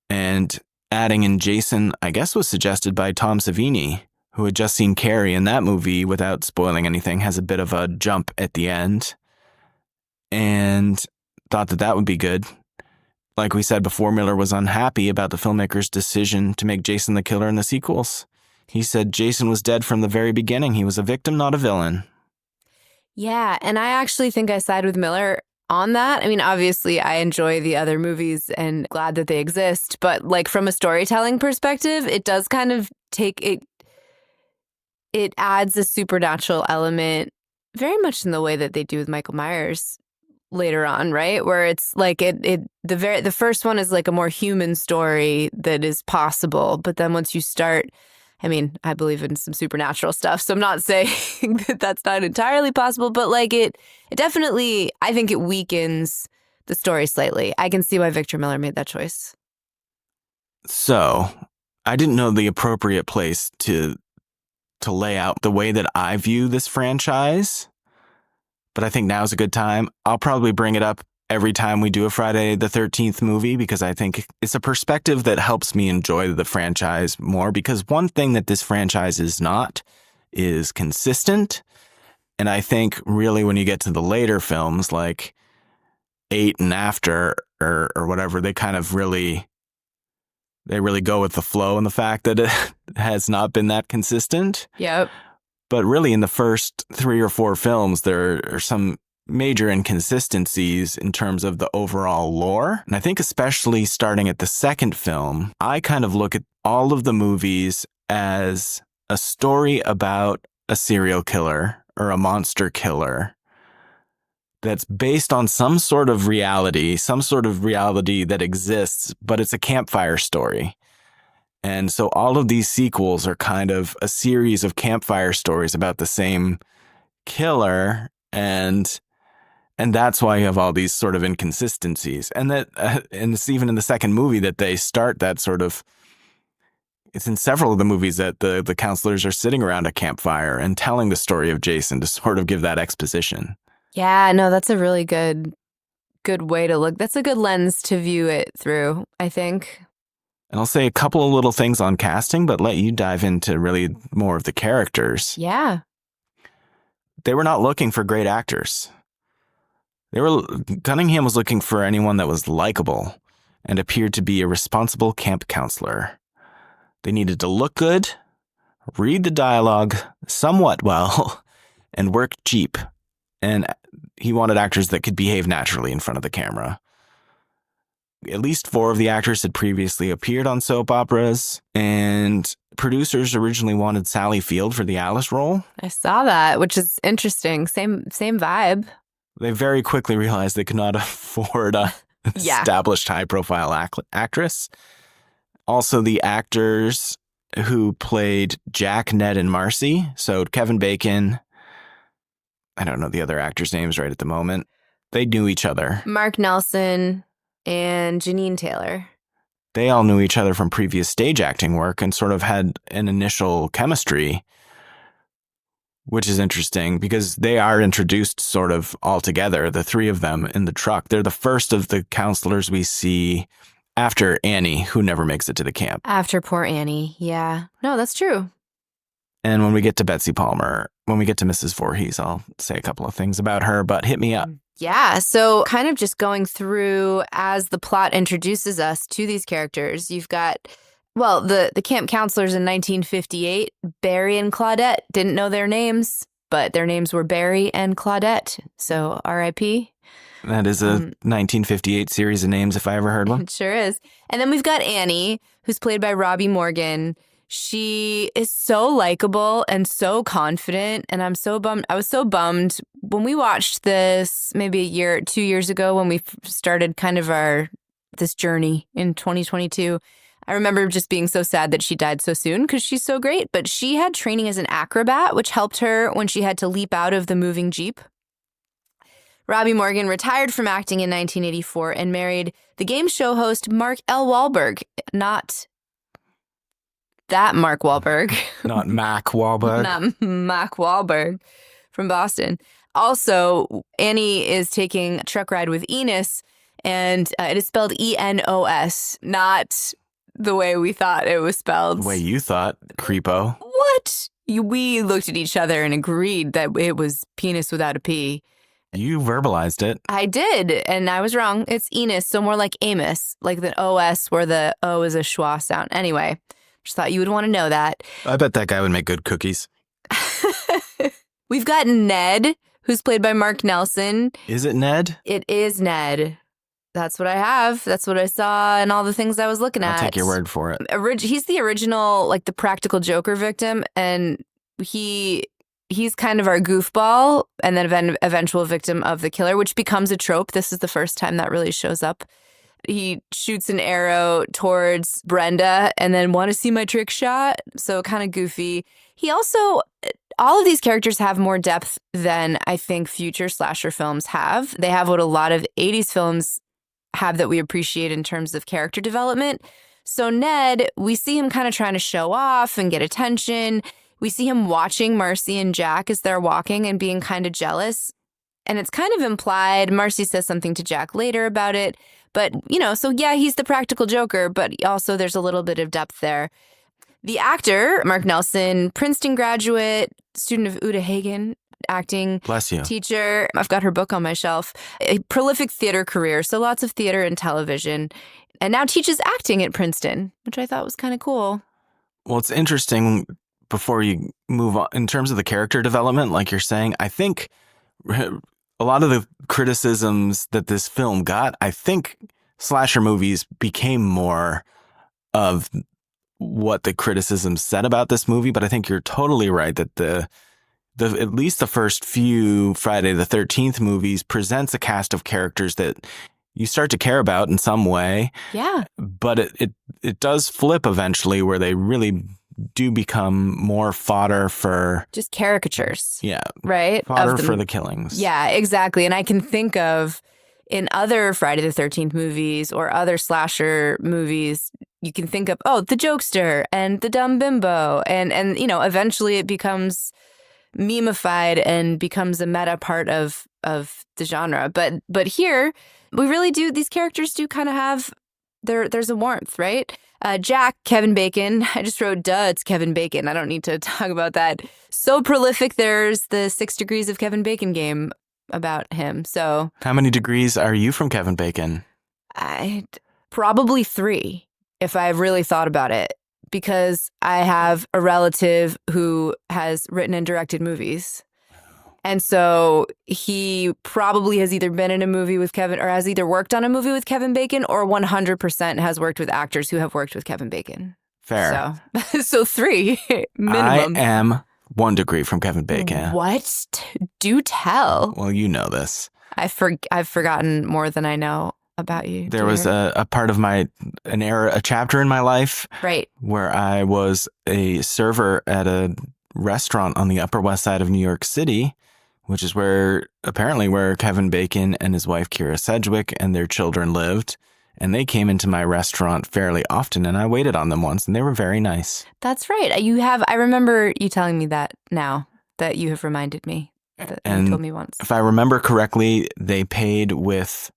And adding in Jason, I guess, was suggested by Tom Savini, who had just seen Carrie in that movie, without spoiling anything, has a bit of a jump at the end and thought that that would be good. Like we said before, Miller was unhappy about the filmmaker's decision to make Jason the killer in the sequels. He said Jason was dead from the very beginning. He was a victim, not a villain. Yeah, and I actually think I side with Miller on that. I mean, obviously, I enjoy the other movies and glad that they exist, but like from a storytelling perspective, it does kind of take it. It adds a supernatural element, very much in the way that they do with Michael Myers later on, right? Where it's like the first one is like a more human story that is possible, but then once you start, I mean, I believe in some supernatural stuff, so I'm not saying that that's not entirely possible, but like it definitely, I think it weakens the story slightly. I can see why Victor Miller made that choice. So, I didn't know the appropriate place to lay out the way that I view this franchise, but I think now's a good time. I'll probably bring it up every time we do a Friday the 13th movie because I think it's a perspective that helps me enjoy the franchise more, because one thing that this franchise is not is consistent. And I think really when you get to the later films like 8 and after or whatever, they kind of really go with the flow and the fact that it has not been that consistent. Yep. But really in the first 3 or 4 films, there are some major inconsistencies in terms of the overall lore. And I think especially starting at the second film, I kind of look at all of the movies as a story about a serial killer or a monster killer that's based on some sort of reality that exists, but it's a campfire story. And so all of these sequels are kind of a series of campfire stories about the same killer, and that's why you have all these sort of inconsistencies. And that and it's even in the second movie that they start that sort of, it's in several of the movies that the counselors are sitting around a campfire and telling the story of Jason to sort of give that exposition. Yeah, no, that's a really good way to look. That's a good lens to view it through, I think. And I'll say a couple of little things on casting, but let you dive into really more of the characters. Yeah. They were not looking for great actors. Cunningham was looking for anyone that was likable and appeared to be a responsible camp counselor. They needed to look good, read the dialogue somewhat well, and work cheap. And he wanted actors that could behave naturally in front of the camera. At least 4 of the actors had previously appeared on soap operas, and producers originally wanted Sally Field for the Alice role. I saw that, which is interesting. Same vibe. They very quickly realized they could not afford a established high-profile actress. Also, the actors who played Jack, Ned, and Marcy, so Kevin Bacon, I don't know the other actors' names right at the moment, they knew each other. Mark Nelson and Janine Taylor. They all knew each other from previous stage acting work and sort of had an initial chemistry, which is interesting because they are introduced sort of all together, the 3 of them in the truck. They're the first of the counselors we see after Annie, who never makes it to the camp. After poor Annie, yeah. No, that's true. And when we get to Betsy Palmer, when we get to Mrs. Voorhees, I'll say a couple of things about her, but hit me up. Yeah, so kind of just going through as the plot introduces us to these characters, you've got, well, the camp counselors in 1958, Barry and Claudette, didn't know their names, but their names were Barry and Claudette, so R.I.P. That is a 1958 series of names if I ever heard one. It sure is. And then we've got Annie, who's played by Robbie Morgan. She is so likable and so confident, and I'm so bummed. I was so bummed when we watched this maybe 2 years ago when we started kind of this journey in 2022. I remember just being so sad that she died so soon because she's so great, but she had training as an acrobat, which helped her when she had to leap out of the moving Jeep. Robbie Morgan retired from acting in 1984 and married the game show host Mark L. Wahlberg, not that Mark Wahlberg. Not Mac Wahlberg. Not Mac Wahlberg from Boston. Also, Annie is taking a truck ride with Enos, and it is spelled E-N-O-S, not the way we thought it was spelled. The way you thought, creepo. What? We looked at each other and agreed that it was penis without a P. You verbalized it. I did, and I was wrong. It's Enos, so more like Amos, like the OS where the O is a schwa sound. Anyway, just thought you would want to know that. I bet that guy would make good cookies. We've got Ned, who's played by Mark Nelson. Is it Ned? It is Ned. That's what I have. That's what I saw and all the things I was looking at. I'll take your word for it. He's the original, like the practical Joker victim, and he's kind of our goofball and then eventual victim of the killer, which becomes a trope. This is the first time that really shows up. He shoots an arrow towards Brenda and then want to see my trick shot. So kind of goofy. He also, all of these characters have more depth than I think future slasher films have. They have what a lot of 80s films have that we appreciate in terms of character development. So Ned, we see him kind of trying to show off and get attention. We see him watching Marcy and Jack as they're walking and being kind of jealous. And it's kind of implied. Marcy says something to Jack later about it. But, so yeah, he's the practical Joker, but also there's a little bit of depth there. The actor, Mark Nelson, Princeton graduate, student of Uta Hagen, acting Bless you. teacher. I've got her book on my shelf. A prolific theater career, so lots of theater and television. And now teaches acting at Princeton, which I thought was kind of cool. Well, it's interesting, before you move on, in terms of the character development, like you're saying, I think a lot of the criticisms that this film got, I think slasher movies became more of what the criticisms said about this movie. But I think you're totally right that the at least the first few Friday the 13th movies presents a cast of characters that you start to care about in some way. Yeah. But it does flip eventually, where they really do become more fodder for just caricatures. Yeah. Right? Fodder for the killings. Yeah, exactly. And I can think of in other Friday the 13th movies or other slasher movies, you can think of, the jokester and the dumb bimbo. And eventually it becomes memeified and becomes a meta part of the genre. But here, we really do, these characters do kind of have, there's a warmth, right? Jack, Kevin Bacon. I just wrote, it's Kevin Bacon. I don't need to talk about that. So prolific, there's the 6 Degrees of Kevin Bacon game about him. So how many degrees are you from Kevin Bacon? Probably 3, if I really thought about it, because I have a relative who has written and directed movies. And so he probably has either been in a movie with Kevin or has either worked on a movie with Kevin Bacon or 100% has worked with actors who have worked with Kevin Bacon. Fair. So 3 minimum. I am 1 degree from Kevin Bacon. What? Do tell. Well, you know this. I've forgotten more than I know about you. There was a part of a chapter in my life, right, where I was a server at a restaurant on the Upper West Side of New York City, which is where Kevin Bacon and his wife Kira Sedgwick and their children lived. And they came into my restaurant fairly often, and I waited on them once, and they were very nice. That's right. I remember you telling me that now that you have reminded me. You told me once. If I remember correctly, they paid with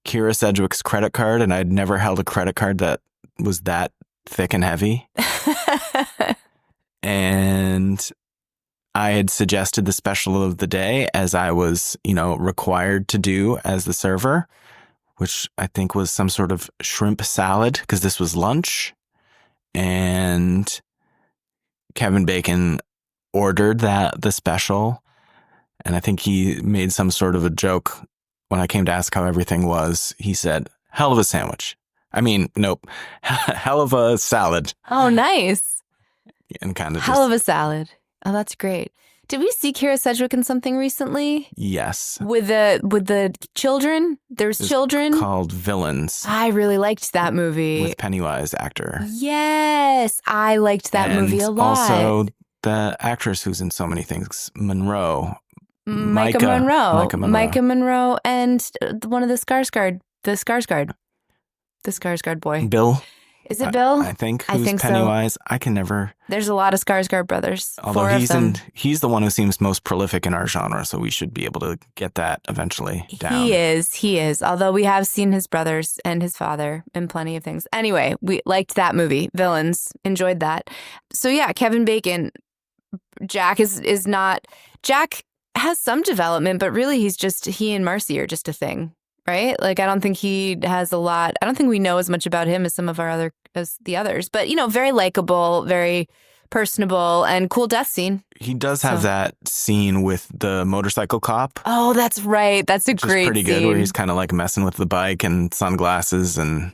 Kira Sedgwick's credit card, and I'd never held a credit card that was that thick and heavy. And I had suggested the special of the day, as I was, required to do as the server, which I think was some sort of shrimp salad, because this was lunch. And Kevin Bacon ordered the special. And I think he made some sort of a joke when I came to ask how everything was. He said, "Hell of a sandwich." I mean, nope. Hell of a salad. Oh, nice. And kind of hell of a salad. Oh, that's great. Did we see Kira Sedgwick in something recently? Yes. With the children? There's children? Called Villains. I really liked that movie. With Pennywise actor. Yes. I liked that movie a lot. Also the actress who's in so many things, Monroe. Micah Monroe. Micah Monroe and one of the Skarsgård boy. Bill. Is it Bill? I think. I Who's think so. Pennywise? I can never. There's a lot of Skarsgård brothers. Although 4 of them. he's the one who seems most prolific in our genre, so we should be able to get that eventually down. He is. Although we have seen his brothers and his father in plenty of things. Anyway, we liked that movie. Villains. Enjoyed that. So yeah, Kevin Bacon. Jack is not. Jack has some development, but really he and Marcy are just a thing. Right? Like, I don't think he has a lot. I don't think we know as much about him as some of as the others. But, very likable, very personable, and cool death scene. He does have that scene with the motorcycle cop. Oh, that's right. That's a great pretty scene. Good, where he's kind of like messing with the bike and sunglasses and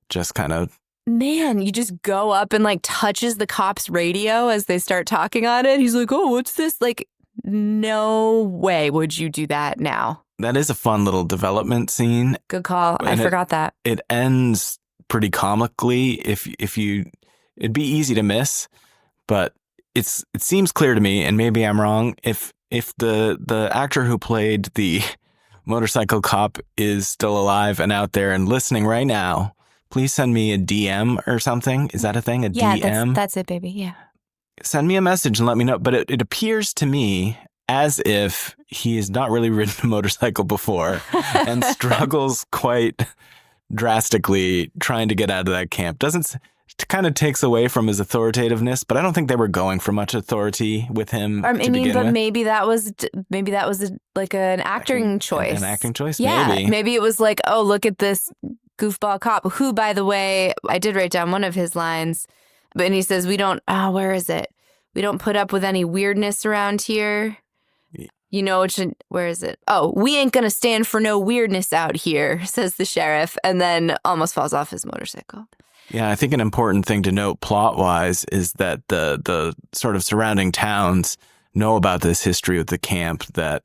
just kind of. Man, you just go up and like touches the cop's radio as they start talking on it. He's like, oh, what's this? Like, no way would you do that now. That is a fun little development scene. Good call. I forgot that. It ends pretty comically. If it'd be easy to miss, but it seems clear to me, and maybe I'm wrong. If the actor who played the motorcycle cop is still alive and out there and listening right now, please send me a DM or something. Is that a thing? DM? Yeah, that's it, baby. Yeah. Send me a message and let me know. But it appears to me as if he has not really ridden a motorcycle before and struggles quite drastically trying to get out of that camp. It kind of takes away from his authoritativeness, but I don't think they were going for much authority with him. Maybe that was like an acting choice. An acting choice? Yeah, Maybe. Maybe it was like, oh, look at this goofball cop, who, by the way, I did write down one of his lines, and he says, where is it? We don't put up with any weirdness around here. Where is it? Oh, we ain't gonna stand for no weirdness out here, says the sheriff, and then almost falls off his motorcycle. Yeah, I think an important thing to note plot-wise is that the sort of surrounding towns know about this history with the camp that,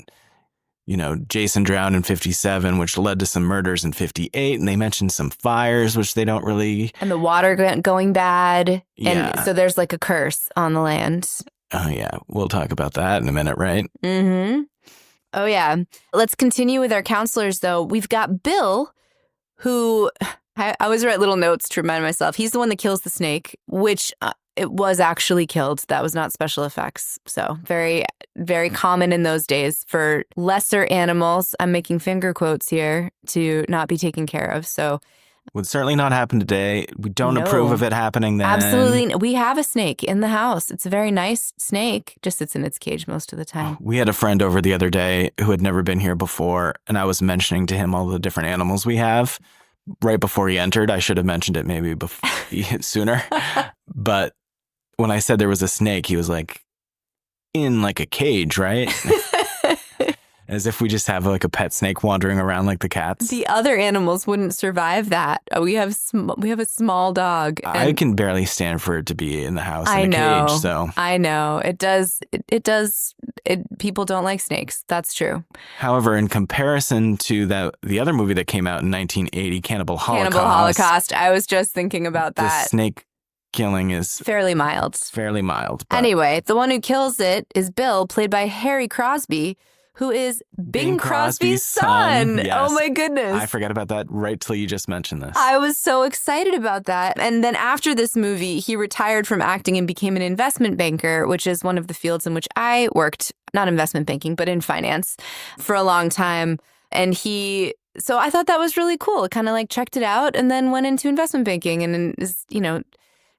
Jason drowned in 57, which led to some murders in 58, and they mentioned some fires, which they don't really... And the water going bad, yeah. And so there's like a curse on the land. Oh, yeah. We'll talk about that in a minute, right? Mm-hmm. Oh, yeah. Let's continue with our counselors, though. We've got Bill, who I always write little notes to remind myself. He's the one that kills the snake, which it was actually killed. That was not special effects. So very, very common in those days for lesser animals. I'm making finger quotes here to not be taken care of. So would certainly not happen today. We don't approve of it happening then. Absolutely. We have a snake in the house. It's a very nice snake, just sits in its cage most of the time. We had a friend over the other day who had never been here before, and I was mentioning to him all the different animals we have right before he entered. I should have mentioned it maybe sooner. But when I said there was a snake, he was like, in like a cage, right? As if we just have like a pet snake wandering around like the cats. The other animals wouldn't survive that. We have a small dog. I can barely stand for it to be in the house in a cage. So I know it does. People don't like snakes. That's true. However, in comparison to the other movie that came out in 1980, Cannibal Holocaust. I was just thinking about that. The snake killing is fairly mild. But anyway, the one who kills it is Bill, played by Harry Crosby, who is Bing Crosby's son. Yes. Oh my goodness. I forgot about that right till you just mentioned this. I was so excited about that. And then after this movie, he retired from acting and became an investment banker, which is one of the fields in which I worked, not investment banking, but in finance for a long time. And so I thought that was really cool. Kind of like checked it out and then went into investment banking and is,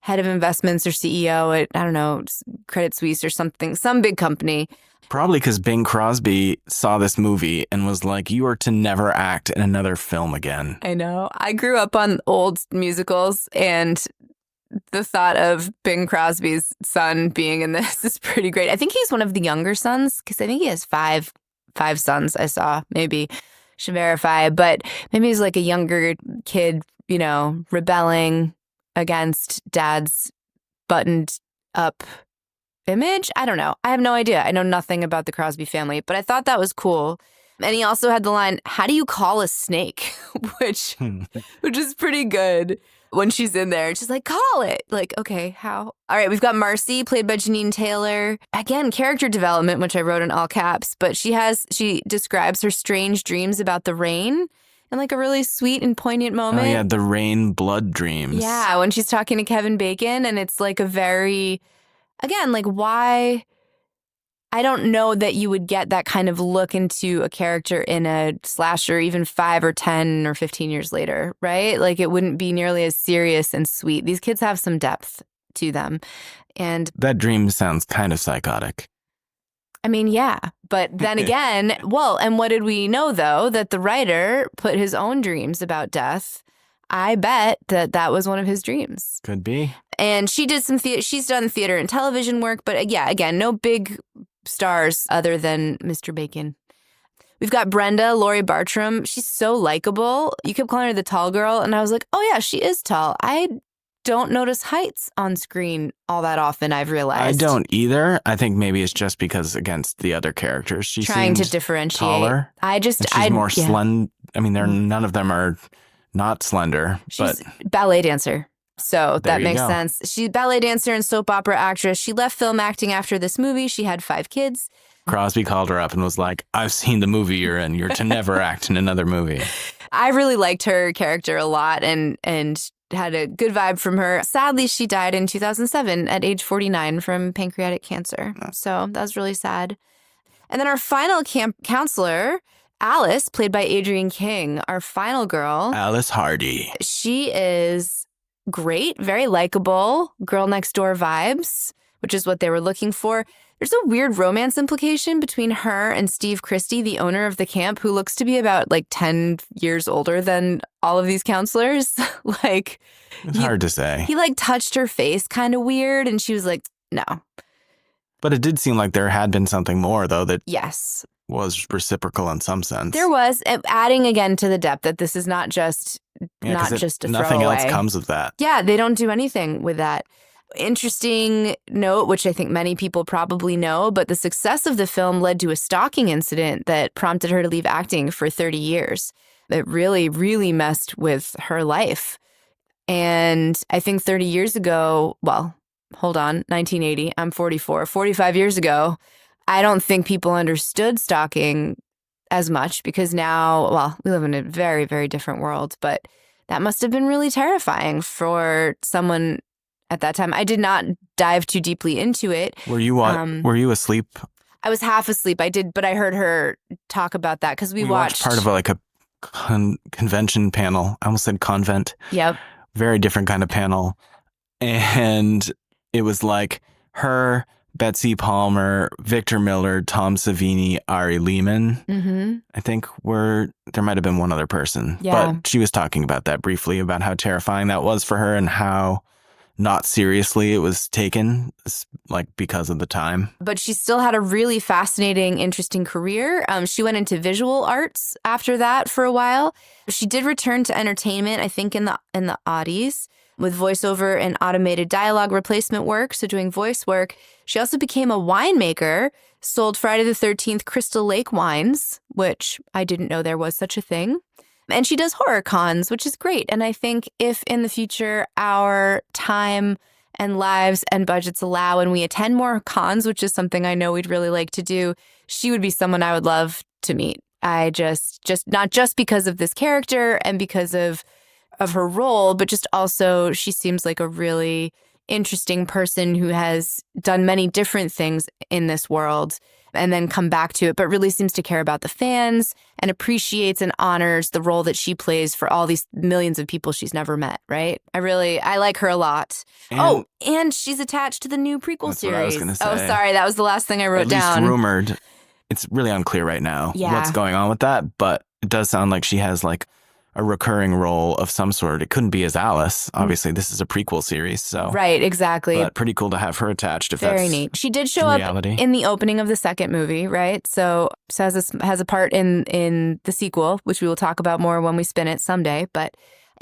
head of investments or CEO at, I don't know, Credit Suisse or something, some big company. Probably because Bing Crosby saw this movie and was like, you are to never act in another film again. I know. I grew up on old musicals, and the thought of Bing Crosby's son being in this is pretty great. I think he's one of the younger sons, because I think he has five sons I saw. Maybe should verify, but maybe he's like a younger kid, rebelling against dad's buttoned up image. I don't know. I have no idea. I know nothing about the Crosby family, but I thought that was cool. And he also had the line, "How do you call a snake?" which is pretty good when she's in there. She's like, "Call it." Like, okay, how? All right, we've got Marcy, played by Janine Taylor. Again, character development, which I wrote in all caps, but she describes her strange dreams about the rain in like a really sweet and poignant moment. Oh, yeah, the rain blood dreams. Yeah, when she's talking to Kevin Bacon, and it's like a very, again, like why... I don't know that you would get that kind of look into a character in a slasher even 5 or 10 or 15 years later, right? Like it wouldn't be nearly as serious and sweet. These kids have some depth to them. And that dream sounds kind of psychotic. I mean, yeah. But then again, well, and what did we know, though? That the writer put his own dreams about death. I bet that was one of his dreams. Could be. And she did some she's done theater and television work. But yeah, again, no big stars other than Mr. Bacon. We've got Brenda, Laurie Bartram. She's so likable. You kept calling her the tall girl. And I was like, oh, yeah, she is tall. I don't notice heights on screen all that often, I've realized. I don't either. I think maybe it's just because against the other characters, she's trying to differentiate. Taller. She's more slender. I mean, none of them are not slender. She's but a ballet dancer. So there that makes go. sense. She's a ballet dancer and soap opera actress. She left film acting after this movie. She had 5 kids. Crosby called her up and was like, I've seen the movie you're in. You're to never act in another movie. I really liked her character a lot and had a good vibe from her. Sadly, she died in 2007 at age 49 from pancreatic cancer. So that was really sad. And then our final camp counselor, Alice, played by Adrienne King, our final girl. Alice Hardy. She is great, very likable, girl next door vibes, which is what they were looking for. There's a weird romance implication between her and Steve Christie, the owner of the camp, who looks to be about like 10 years older than all of these counselors. Like, it's hard to say. He like touched her face kind of weird, and she was like, no. But it did seem like there had been something more, though, that yes, was reciprocal in some sense. There was, adding again to the depth that this is not just just a nothing throwaway. Else comes of that. Yeah, they don't do anything with that. Interesting note, which I think many people probably know, but the success of the film led to a stalking incident that prompted her to leave acting for 30 years. It really, really messed with her life. And I think 30 years ago, well, hold on, 1980, I'm 44, 45 years ago, I don't think people understood stalking as much because now, well, we live in a very, very different world, but that must have been really terrifying for someone at that time. I did not dive too deeply into it. Were you asleep? I was half asleep. I did, but I heard her talk about that because we watched part of a convention panel. I almost said convent. Yep. Very different kind of panel. And it was like her, Betsy Palmer, Victor Miller, Tom Savini, Ari Lehman. Mm-hmm. I think there might have been one other person. Yeah. But she was talking about that briefly, about how terrifying that was for her and how not seriously it was taken, like, because of the time. But she still had a really fascinating, interesting career. She went into visual arts after that for a while. She did return to entertainment, I think, in the oddies, with voiceover and automated dialogue replacement work, so doing voice work. She also became a winemaker, sold Friday the 13th Crystal Lake wines, which I didn't know there was such a thing. And she does horror cons, which is great. And I think if in the future our time and lives and budgets allow and we attend more cons, which is something I know we'd really like to do, she would be someone I would love to meet. I just not just because of this character and because of her role, but just also she seems like a really interesting person who has done many different things in this world and then come back to it, but really seems to care about the fans and appreciates and honors the role that she plays for all these millions of people she's never met, right? I like her a lot. And she's attached to the new prequel series. What I was gonna say. Oh, sorry, that was the last thing I wrote down. At least rumored. It's really unclear right now what's going on with that, but it does sound like she has like a recurring role of some sort. It couldn't be as Alice. Obviously, this is a prequel series, so right, exactly. But pretty cool to have her attached. If very that's neat. She did show up in the opening of the second movie, right? So has a part in the sequel, which we will talk about more when we spin it someday.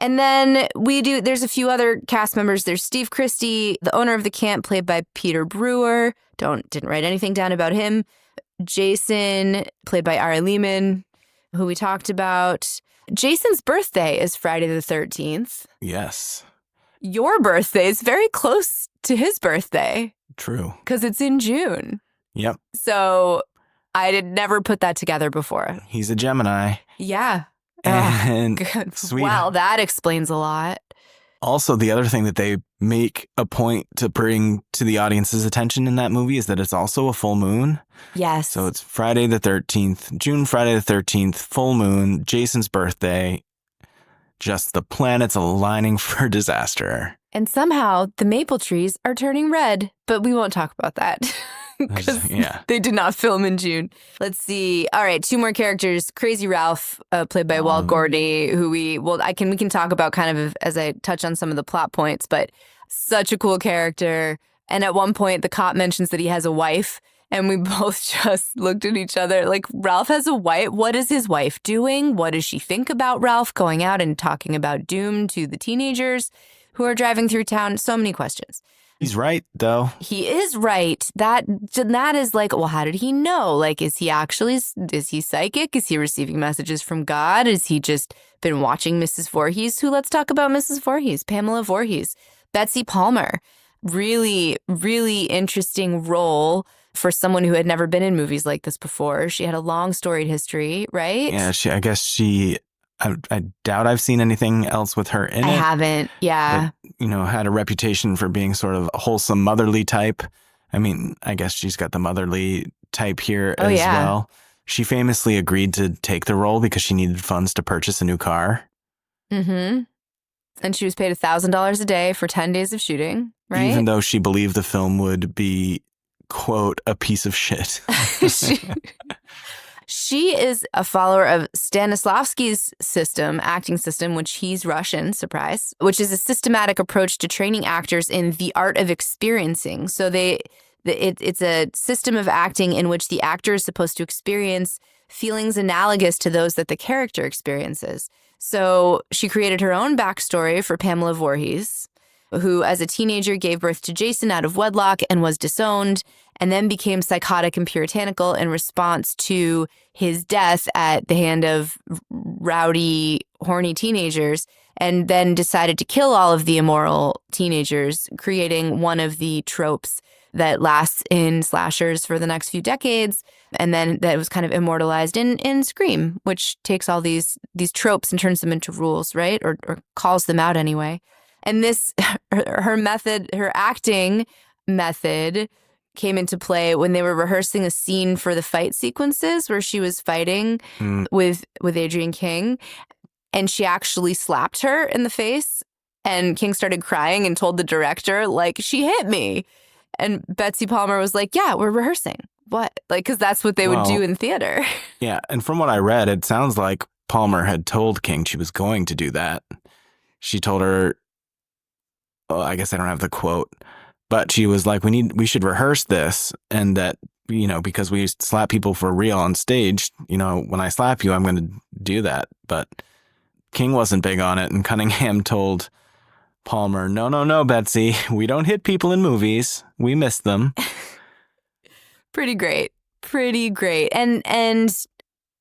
And then there's a few other cast members. There's Steve Christie, the owner of the camp, played by Peter Brewer. Didn't write anything down about him. Jason, played by Ari Lehman, who we talked about. Jason's birthday is Friday the 13th. Yes. Your birthday is very close to his birthday. True. Because it's in June. Yep. So I never put that together before. He's a Gemini. Yeah. And Good. sweet. Wow, that explains a lot. Also, the other thing that they make a point to bring to the audience's attention in that movie is that it's also a full moon. Yes. So it's Friday the 13th, June Friday the 13th, full moon, Jason's birthday. Just the planets aligning for disaster. And somehow the maple trees are turning red, but we won't talk about that because they did not film in June. Let's see. All right, 2 more characters. Crazy Ralph, played by Walt Gordy, who we can talk about kind of as I touch on some of the plot points, but such a cool character. And at one point, the cop mentions that he has a wife. And we both just looked at each other like, Ralph has a wife. What is his wife doing? What does she think about Ralph going out and talking about doom to the teenagers who are driving through town? So many questions. He's right, though. He is right. That is like, well, how did he know? Like, is he psychic? Is he receiving messages from God? Has he just been watching Mrs. Voorhees? Let's talk about Mrs. Voorhees, Pamela Voorhees. Betsy Palmer. Really, really interesting role for someone who had never been in movies like this before. She had a long storied history, right? Yeah, I doubt I've seen anything else with her in it. I haven't, yeah. But, had a reputation for being sort of a wholesome motherly type. I mean, I guess she's got the motherly type here as well. She famously agreed to take the role because she needed funds to purchase a new car. Mm-hmm. And she was paid $1,000 a day for 10 days of shooting, right? Even though she believed the film would be, quote, a piece of shit. She is a follower of Stanislavski's acting system, which he's Russian, surprise, which is a systematic approach to training actors in the art of experiencing. So it's a system of acting in which the actor is supposed to experience feelings analogous to those that the character experiences. So she created her own backstory for Pamela Voorhees, who as a teenager gave birth to Jason out of wedlock and was disowned, and then became psychotic and puritanical in response to his death at the hand of rowdy, horny teenagers, and then decided to kill all of the immoral teenagers, creating one of the tropes that lasts in slashers for the next few decades, and then that was kind of immortalized in Scream, which takes all these tropes and turns them into rules, right? Or calls them out anyway. And this, her acting method came into play when they were rehearsing a scene for the fight sequences where she was fighting with Adrienne King, and she actually slapped her in the face, and King started crying and told the director, like, she hit me. And Betsy Palmer was like, yeah, we're rehearsing. What? Like, because that's what they would do in theater. Yeah, and from what I read, it sounds like Palmer had told King she was going to do that. She told her, I guess I don't have the quote, but she was like, we should rehearse this, and that, because we slap people for real on stage, when I slap you, I'm going to do that. But King wasn't big on it, and Cunningham told Palmer, no, Betsy, we don't hit people in movies. We miss them. Pretty great. And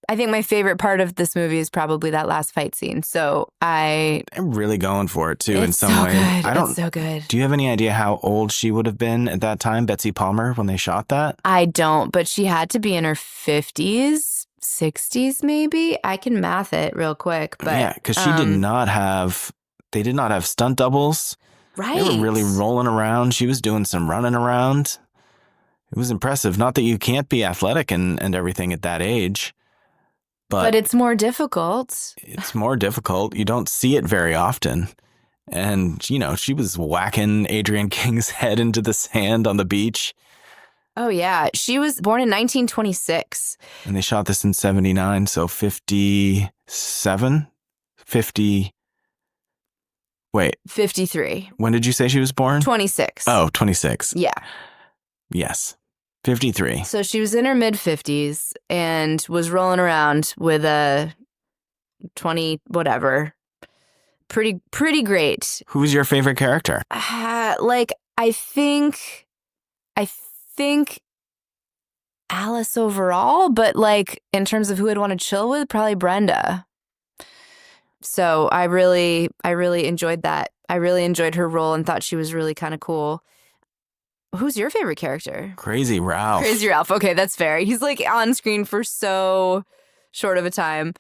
I think my favorite part of this movie is probably that last fight scene. So I'm really going for it too in some way. It's so good. Do you have any idea how old she would have been at that time, Betsy Palmer, when they shot that? I don't, but she had to be in her 50s, 60s maybe. I can math it real quick, but yeah, because they did not have stunt doubles. Right. They were really rolling around. She was doing some running around. It was impressive. Not that you can't be athletic and everything at that age. But it's more difficult. It's more difficult. You don't see it very often. And, she was whacking Adrienne King's head into the sand on the beach. Oh, yeah. She was born in 1926. And they shot this in 79, so 57? 50... Wait. 53. When did you say she was born? 26. Oh, 26. Yeah. Yes. 53. So she was in her mid-50s and was rolling around with a 20 whatever. Pretty great. Who's your favorite character? I think Alice overall, but in terms of who I'd want to chill with, probably Brenda. So I really enjoyed that. I really enjoyed her role and thought she was really kind of cool. Who's your favorite character? Crazy Ralph. Crazy Ralph. Okay, that's fair. He's on screen for so short of a time.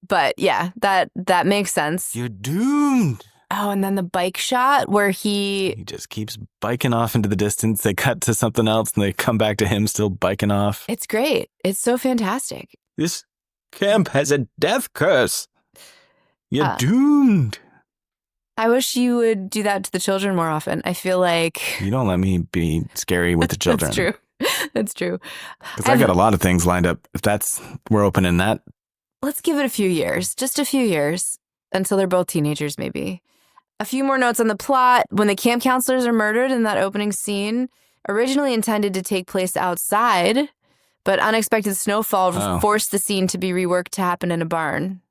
But yeah, that makes sense. You're doomed. Oh, and then the bike shot where He just keeps biking off into the distance. They cut to something else and they come back to him still biking off. it's great. It's so fantastic. This camp has a death curse. You're Uh, doomed. I wish you would do that to the children more often. I feel like You don't let me be scary with the children. That's true. That's true. Because I got a lot of things lined up. If we're opening that. Let's give it a few years, just a few years, until they're both teenagers, maybe. A few more notes on the plot. When the camp counselors are murdered in that opening scene, originally intended to take place outside, but unexpected snowfall forced the scene to be reworked to happen in a barn.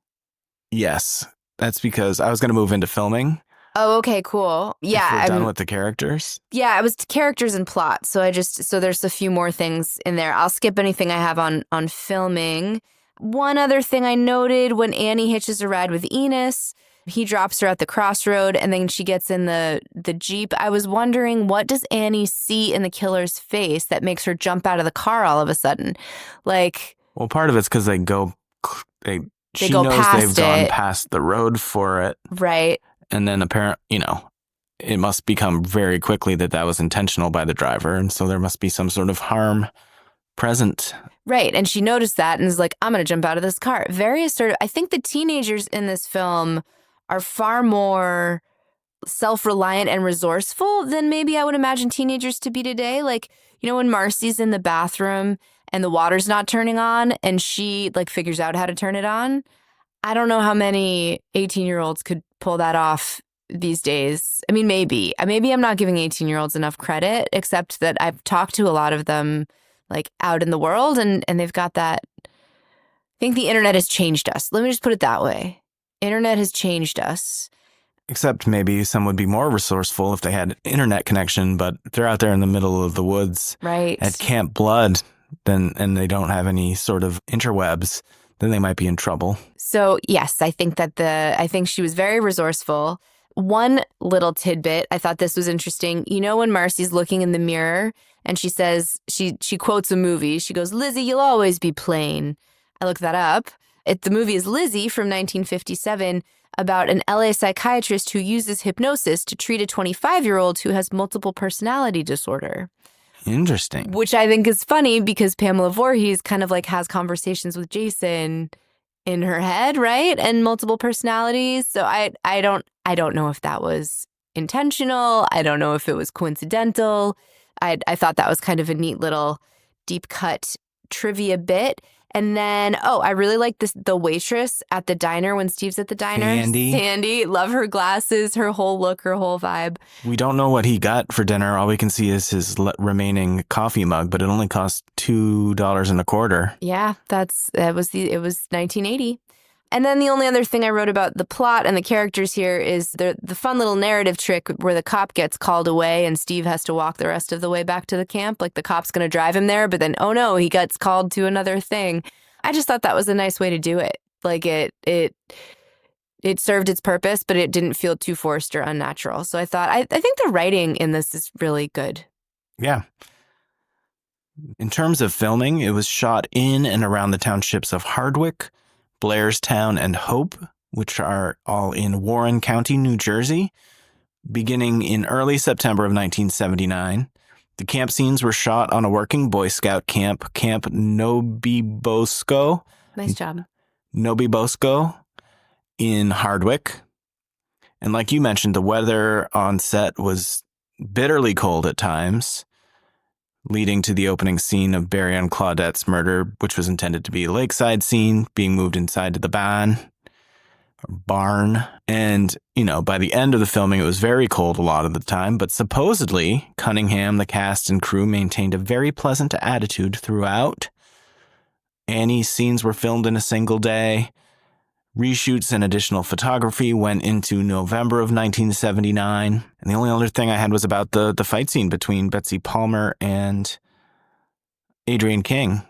Yes. That's because I was going to move into filming. Oh, okay, cool. Yeah. If we're done with the characters. Yeah, it was characters and plot. So there's a few more things in there. I'll skip anything I have on filming. One other thing I noted, when Annie hitches a ride with Enos, he drops her at the crossroad and then she gets in the Jeep. I was wondering, what does Annie see in the killer's face that makes her jump out of the car all of a sudden? Like, well, part of it's because she knows they've gone past the road for it. Right. And then apparently, it must become very quickly that was intentional by the driver. And so there must be some sort of harm present. Right. And she noticed that and is like, I'm going to jump out of this car. Very assertive. I think the teenagers in this film are far more self-reliant and resourceful than maybe I would imagine teenagers to be today. Like, when Marcy's in the bathroom and the water's not turning on and she figures out how to turn it on. I don't know how many 18-year-olds could pull that off these days. I mean, maybe I'm not giving 18-year-olds enough credit, except that I've talked to a lot of them out in the world and they've got that. I think the internet has changed us. Let me just put it that way. Internet has changed us. Except maybe some would be more resourceful if they had an internet connection, but if they're out there in the middle of the woods at Camp Blood, and they don't have any sort of interwebs, then they might be in trouble. So yes, I think she was very resourceful. One little tidbit, I thought this was interesting. When Marcy's looking in the mirror and she says, she quotes a movie. She goes, "Lizzie, you'll always be plain." I looked that up. The movie is Lizzie from 1957, about an LA psychiatrist who uses hypnosis to treat a 25-year-old who has multiple personality disorder. Interesting. Which I think is funny because Pamela Voorhees kind of has conversations with Jason in her head, right? And multiple personalities. So I don't know if that was intentional. I don't know if it was coincidental. I thought that was kind of a neat little deep cut trivia bit. And then, I really like the waitress at the diner when Steve's at the diner. Sandy. Love her glasses, her whole look, her whole vibe. We don't know what he got for dinner. All we can see is his remaining coffee mug, but it only cost $2.25. Yeah, it was 1980. And then the only other thing I wrote about the plot and the characters here is the fun little narrative trick where the cop gets called away and Steve has to walk the rest of the way back to the camp. The cop's going to drive him there, but then, oh no, he gets called to another thing. I just thought that was a nice way to do it. It served its purpose, but it didn't feel too forced or unnatural. So I thought, I think the writing in this is really good. Yeah. In terms of filming, it was shot in and around the townships of Hardwick, Blairstown, and Hope, which are all in Warren County, New Jersey, beginning in early September of 1979. The camp scenes were shot on a working Boy Scout camp, Camp Nobibosco. Nice job. Nobibosco in Hardwick. And like you mentioned, the weather on set was bitterly cold at times, leading to the opening scene of Barry and Claudette's murder, which was intended to be a lakeside scene, being moved inside to the barn. And, by the end of the filming, it was very cold a lot of the time, but supposedly Cunningham, the cast and crew maintained a very pleasant attitude throughout. Annie's scenes were filmed in a single day. Reshoots and additional photography went into November of 1979. And the only other thing I had was about the fight scene between Betsy Palmer and Adrienne King.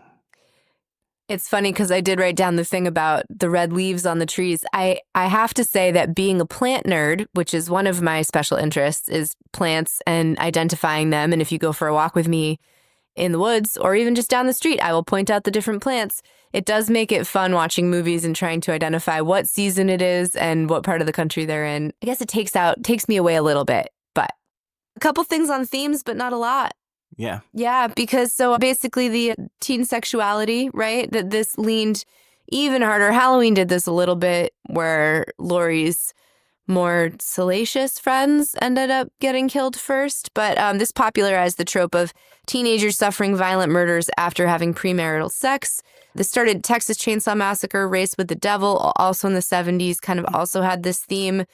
It's funny because I did write down the thing about the red leaves on the trees. I have to say that being a plant nerd, which is one of my special interests, is plants and identifying them. And if you go for a walk with me in the woods or even just down the street, I will point out the different plants. It does make it fun watching movies and trying to identify what season it is and what part of the country they're in. I guess it takes me away a little bit, but a couple things on themes, but not a lot. Yeah. Yeah, because so basically the teen sexuality, right? That this leaned even harder. Halloween did this a little bit where Laurie's more salacious friends ended up getting killed first. But this popularized the trope of teenagers suffering violent murders after having premarital sex. This started Texas Chainsaw Massacre, Race with the Devil, also in the 70s, kind of also had this theme.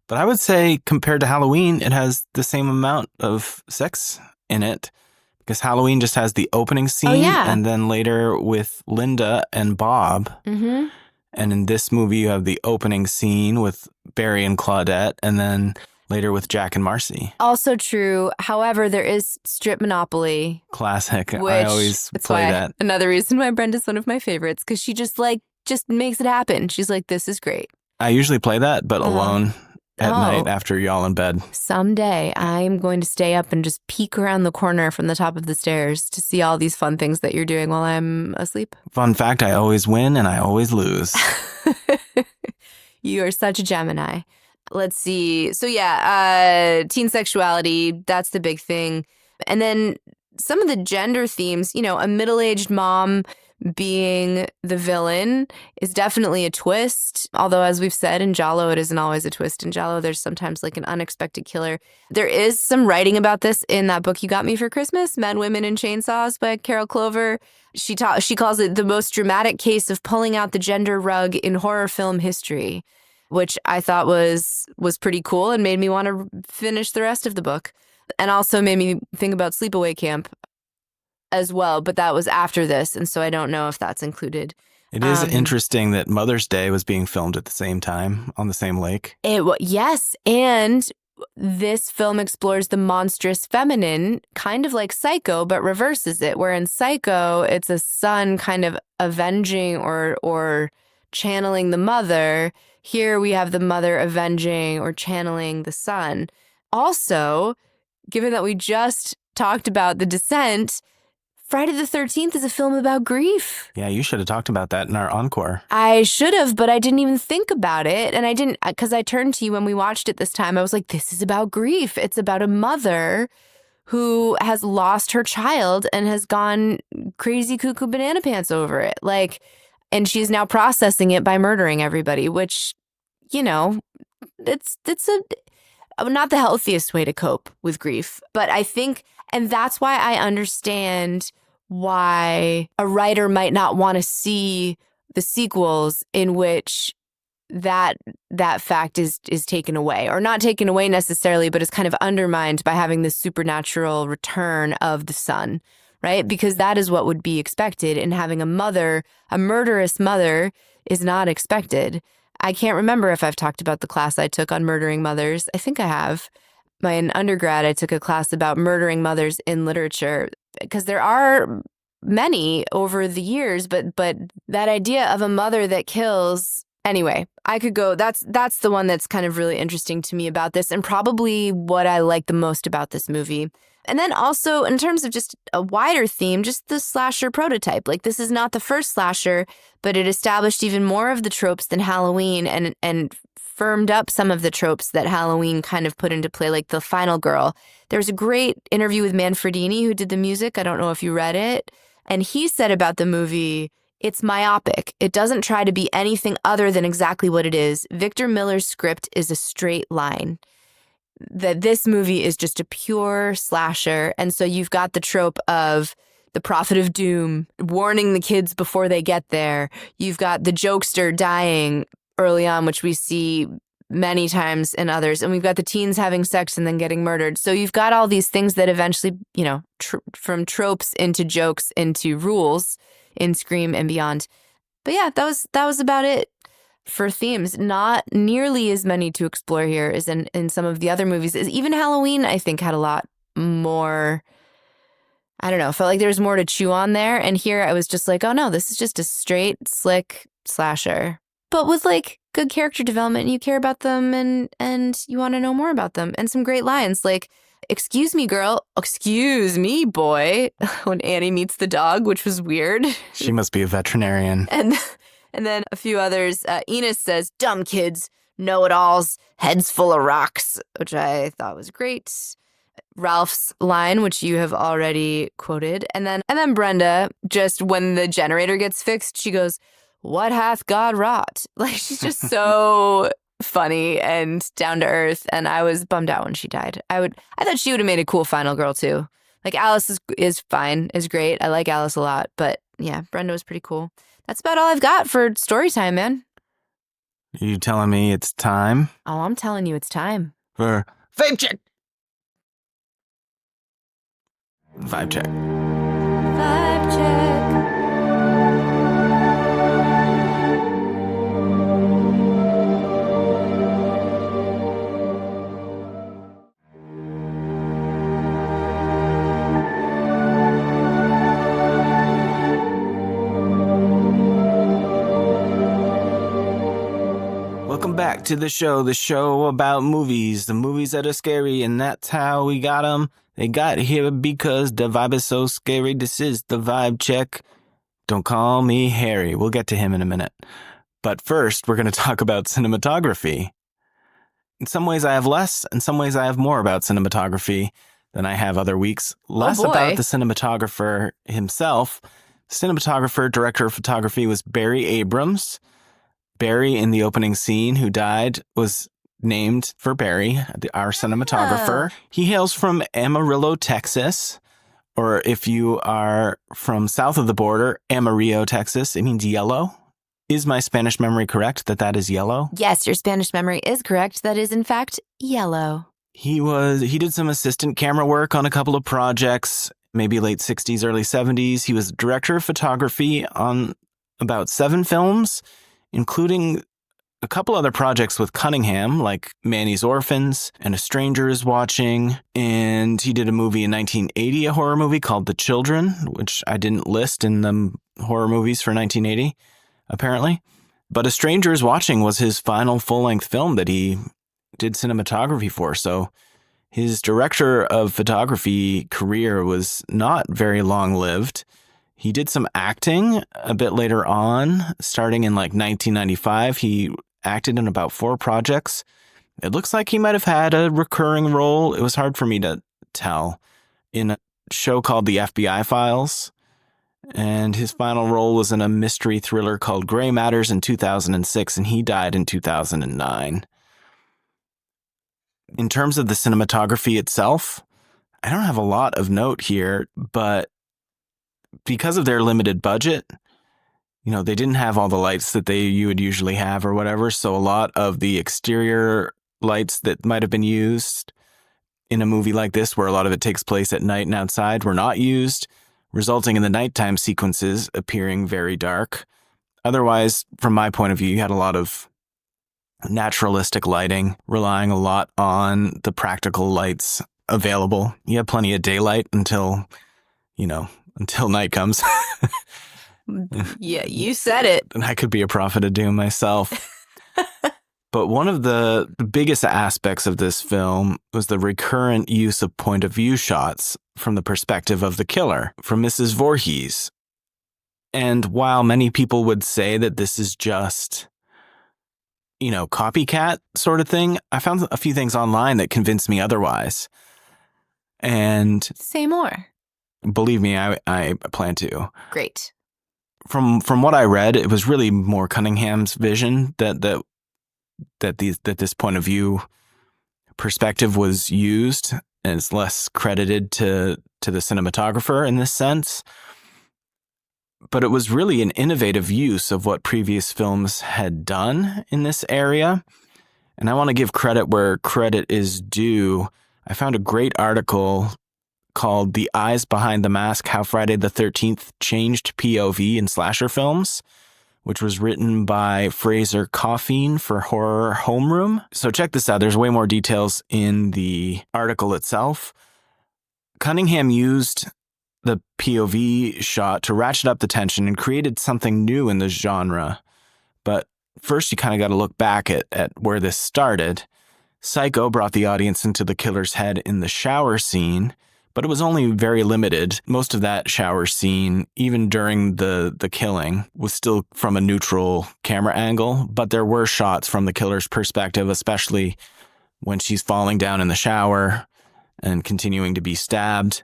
But I would say compared to Halloween, it has the same amount of sex in it. Because Halloween just has the opening scene, and then later with Linda and Bob. Mm-hmm. And in this movie, you have the opening scene with Barry and Claudette, and then later with Jack and Marcy. Also true. However, there is Strip Monopoly. Classic. I always play that. Another reason why Brenda's one of my favorites, because she just makes it happen. She's like, this is great. I usually play that, but alone. At night after y'all in bed. Someday I'm going to stay up and just peek around the corner from the top of the stairs to see all these fun things that you're doing while I'm asleep. Fun fact, I always win and I always lose. You are such a Gemini. Let's see. So teen sexuality, that's the big thing. And then some of the gender themes, a middle-aged mom being the villain is definitely a twist. Although, as we've said, in Giallo, it isn't always a twist. In Giallo, there's sometimes like an unexpected killer. There is some writing about this in that book you got me for Christmas, Men, Women, and Chainsaws by Carol Clover. She calls it the most dramatic case of pulling out the gender rug in horror film history, which I thought was pretty cool and made me want to finish the rest of the book. And also made me think about Sleepaway Camp as well, but that was after this, and so I don't know if that's included. It is interesting that Mother's Day was being filmed at the same time on the same lake. Yes, and this film explores the monstrous feminine, kind of like Psycho, but reverses it, where in Psycho, it's a son kind of avenging or channeling the mother. Here we have the mother avenging or channeling the son. Also, given that we just talked about The Descent, Friday the 13th is a film about grief. Yeah, you should have talked about that in our encore. I should have, but I didn't even think about it. And I didn't, because I turned to you when we watched it this time. I was like, this is about grief. It's about a mother who has lost her child and has gone crazy cuckoo banana pants over it. And she's now processing it by murdering everybody, which, it's not the healthiest way to cope with grief. But I think, and that's why I understand why a writer might not want to see the sequels in which that fact is taken away, or not taken away necessarily, but is kind of undermined by having this supernatural return of the son, right? Because that is what would be expected, and having a murderous mother is not expected. I can't remember if I've talked about the class I took on murdering mothers. I think I have. In undergrad, I took a class about murdering mothers in literature, because there are many over the years, but that idea of a mother that kills. Anyway, I could go. That's the one that's kind of really interesting to me about this, and probably what I like the most about this movie. And then also, in terms of just a wider theme, just the slasher prototype. This is not the first slasher, but it established even more of the tropes than Halloween, and firmed up some of the tropes that Halloween kind of put into play, like the final girl. There was a great interview with Manfredini, who did the music. I don't know if you read it. And he said about the movie, it's myopic. It doesn't try to be anything other than exactly what it is. Victor Miller's script is a straight line. That this movie is just a pure slasher. And so you've got the trope of the prophet of doom warning the kids before they get there. You've got the jokester dying early on, which we see many times in others. And we've got the teens having sex and then getting murdered. So you've got all these things that eventually, from tropes into jokes into rules in Scream and beyond. But yeah, that was about it for themes. Not nearly as many to explore here as in some of the other movies. Even Halloween, I think, had a lot more. I don't know, felt like there was more to chew on there. And here I was just like, oh no, this is just a straight, slick slasher. But with good character development, and you care about them and you want to know more about them. And some great lines. excuse me, girl. Excuse me, boy. When Annie meets the dog, which was weird. She must be a veterinarian. And then a few others. Enos says, dumb kids, know-it-alls, heads full of rocks, which I thought was great. Ralph's line, which you have already quoted. And then Brenda, just when the generator gets fixed, she goes, what hath God wrought? Like, she's just so funny and down to earth. And I was bummed out when she died. I thought she would have made a cool final girl too. Like, Alice is fine, is great. I like Alice a lot. But yeah, Brenda was pretty cool. That's about all I've got for story time, man. You telling me it's time? Oh, I'm telling you, it's time. For vibe check. Vibe check. Vibe check. Welcome back to the show about movies, the movies that are scary, and that's how we got them. They got here because the vibe is so scary. This is the vibe check. Don't call me Harry. We'll get to him in a minute. But first, we're going to talk about cinematography. In some ways, I have less. In some ways, I have more about cinematography than I have other weeks. Less about the cinematographer himself. Cinematographer, director of photography was Barry Abrams. Barry, in the opening scene, who died, was named for Barry, our cinematographer. He hails from Amarillo, Texas, or if you are from south of the border, Amarillo, Texas. It means yellow. Is my Spanish memory correct that is yellow? Yes, your Spanish memory is correct. That is, in fact, yellow. He did some assistant camera work on a couple of projects, maybe late 60s, early 70s. He was director of photography on about 7 films, including a couple other projects with Cunningham, like Manny's Orphans and A Stranger is Watching. And he did a movie in 1980, a horror movie called The Children, which I didn't list in the horror movies for 1980, apparently. But A Stranger is Watching was his final full-length film that he did cinematography for. So his director of photography career was not very long-lived. He did some acting a bit later on, starting in like 1995. He acted in about 4 projects. It looks like he might have had a recurring role. It was hard for me to tell, in a show called The FBI Files. And his final role was in a mystery thriller called Gray Matters in 2006, and he died in 2009. In terms of the cinematography itself, I don't have a lot of note here, but because of their limited budget, they didn't have all the lights that you would usually have or whatever. So a lot of the exterior lights that might have been used in a movie like this, where a lot of it takes place at night and outside, were not used, resulting in the nighttime sequences appearing very dark. Otherwise, from my point of view, you had a lot of naturalistic lighting, relying a lot on the practical lights available. You have plenty of daylight until night comes. Yeah, you said it. And I could be a prophet of doom myself. But one of the biggest aspects of this film was the recurrent use of point of view shots from the perspective of the killer, from Mrs. Voorhees. And while many people would say that this is just, copycat sort of thing, I found a few things online that convinced me otherwise. And say more. Believe me, I plan to. Great. From what I read, it was really more Cunningham's vision that this point of view perspective was used, and it's less credited to the cinematographer in this sense. But it was really an innovative use of what previous films had done in this area. And I want to give credit where credit is due. I found a great article called The Eyes Behind the Mask, How Friday the 13th Changed POV in Slasher Films, which was written by Fraser Coffeen for Horror Homeroom. So check this out. There's way more details in the article itself. Cunningham used the POV shot to ratchet up the tension and created something new in the genre. But first, you kind of got to look back at where this started. Psycho brought the audience into the killer's head in the shower scene, but it was only very limited. Most of that shower scene, even during the killing, was still from a neutral camera angle, but there were shots from the killer's perspective, especially when she's falling down in the shower and continuing to be stabbed.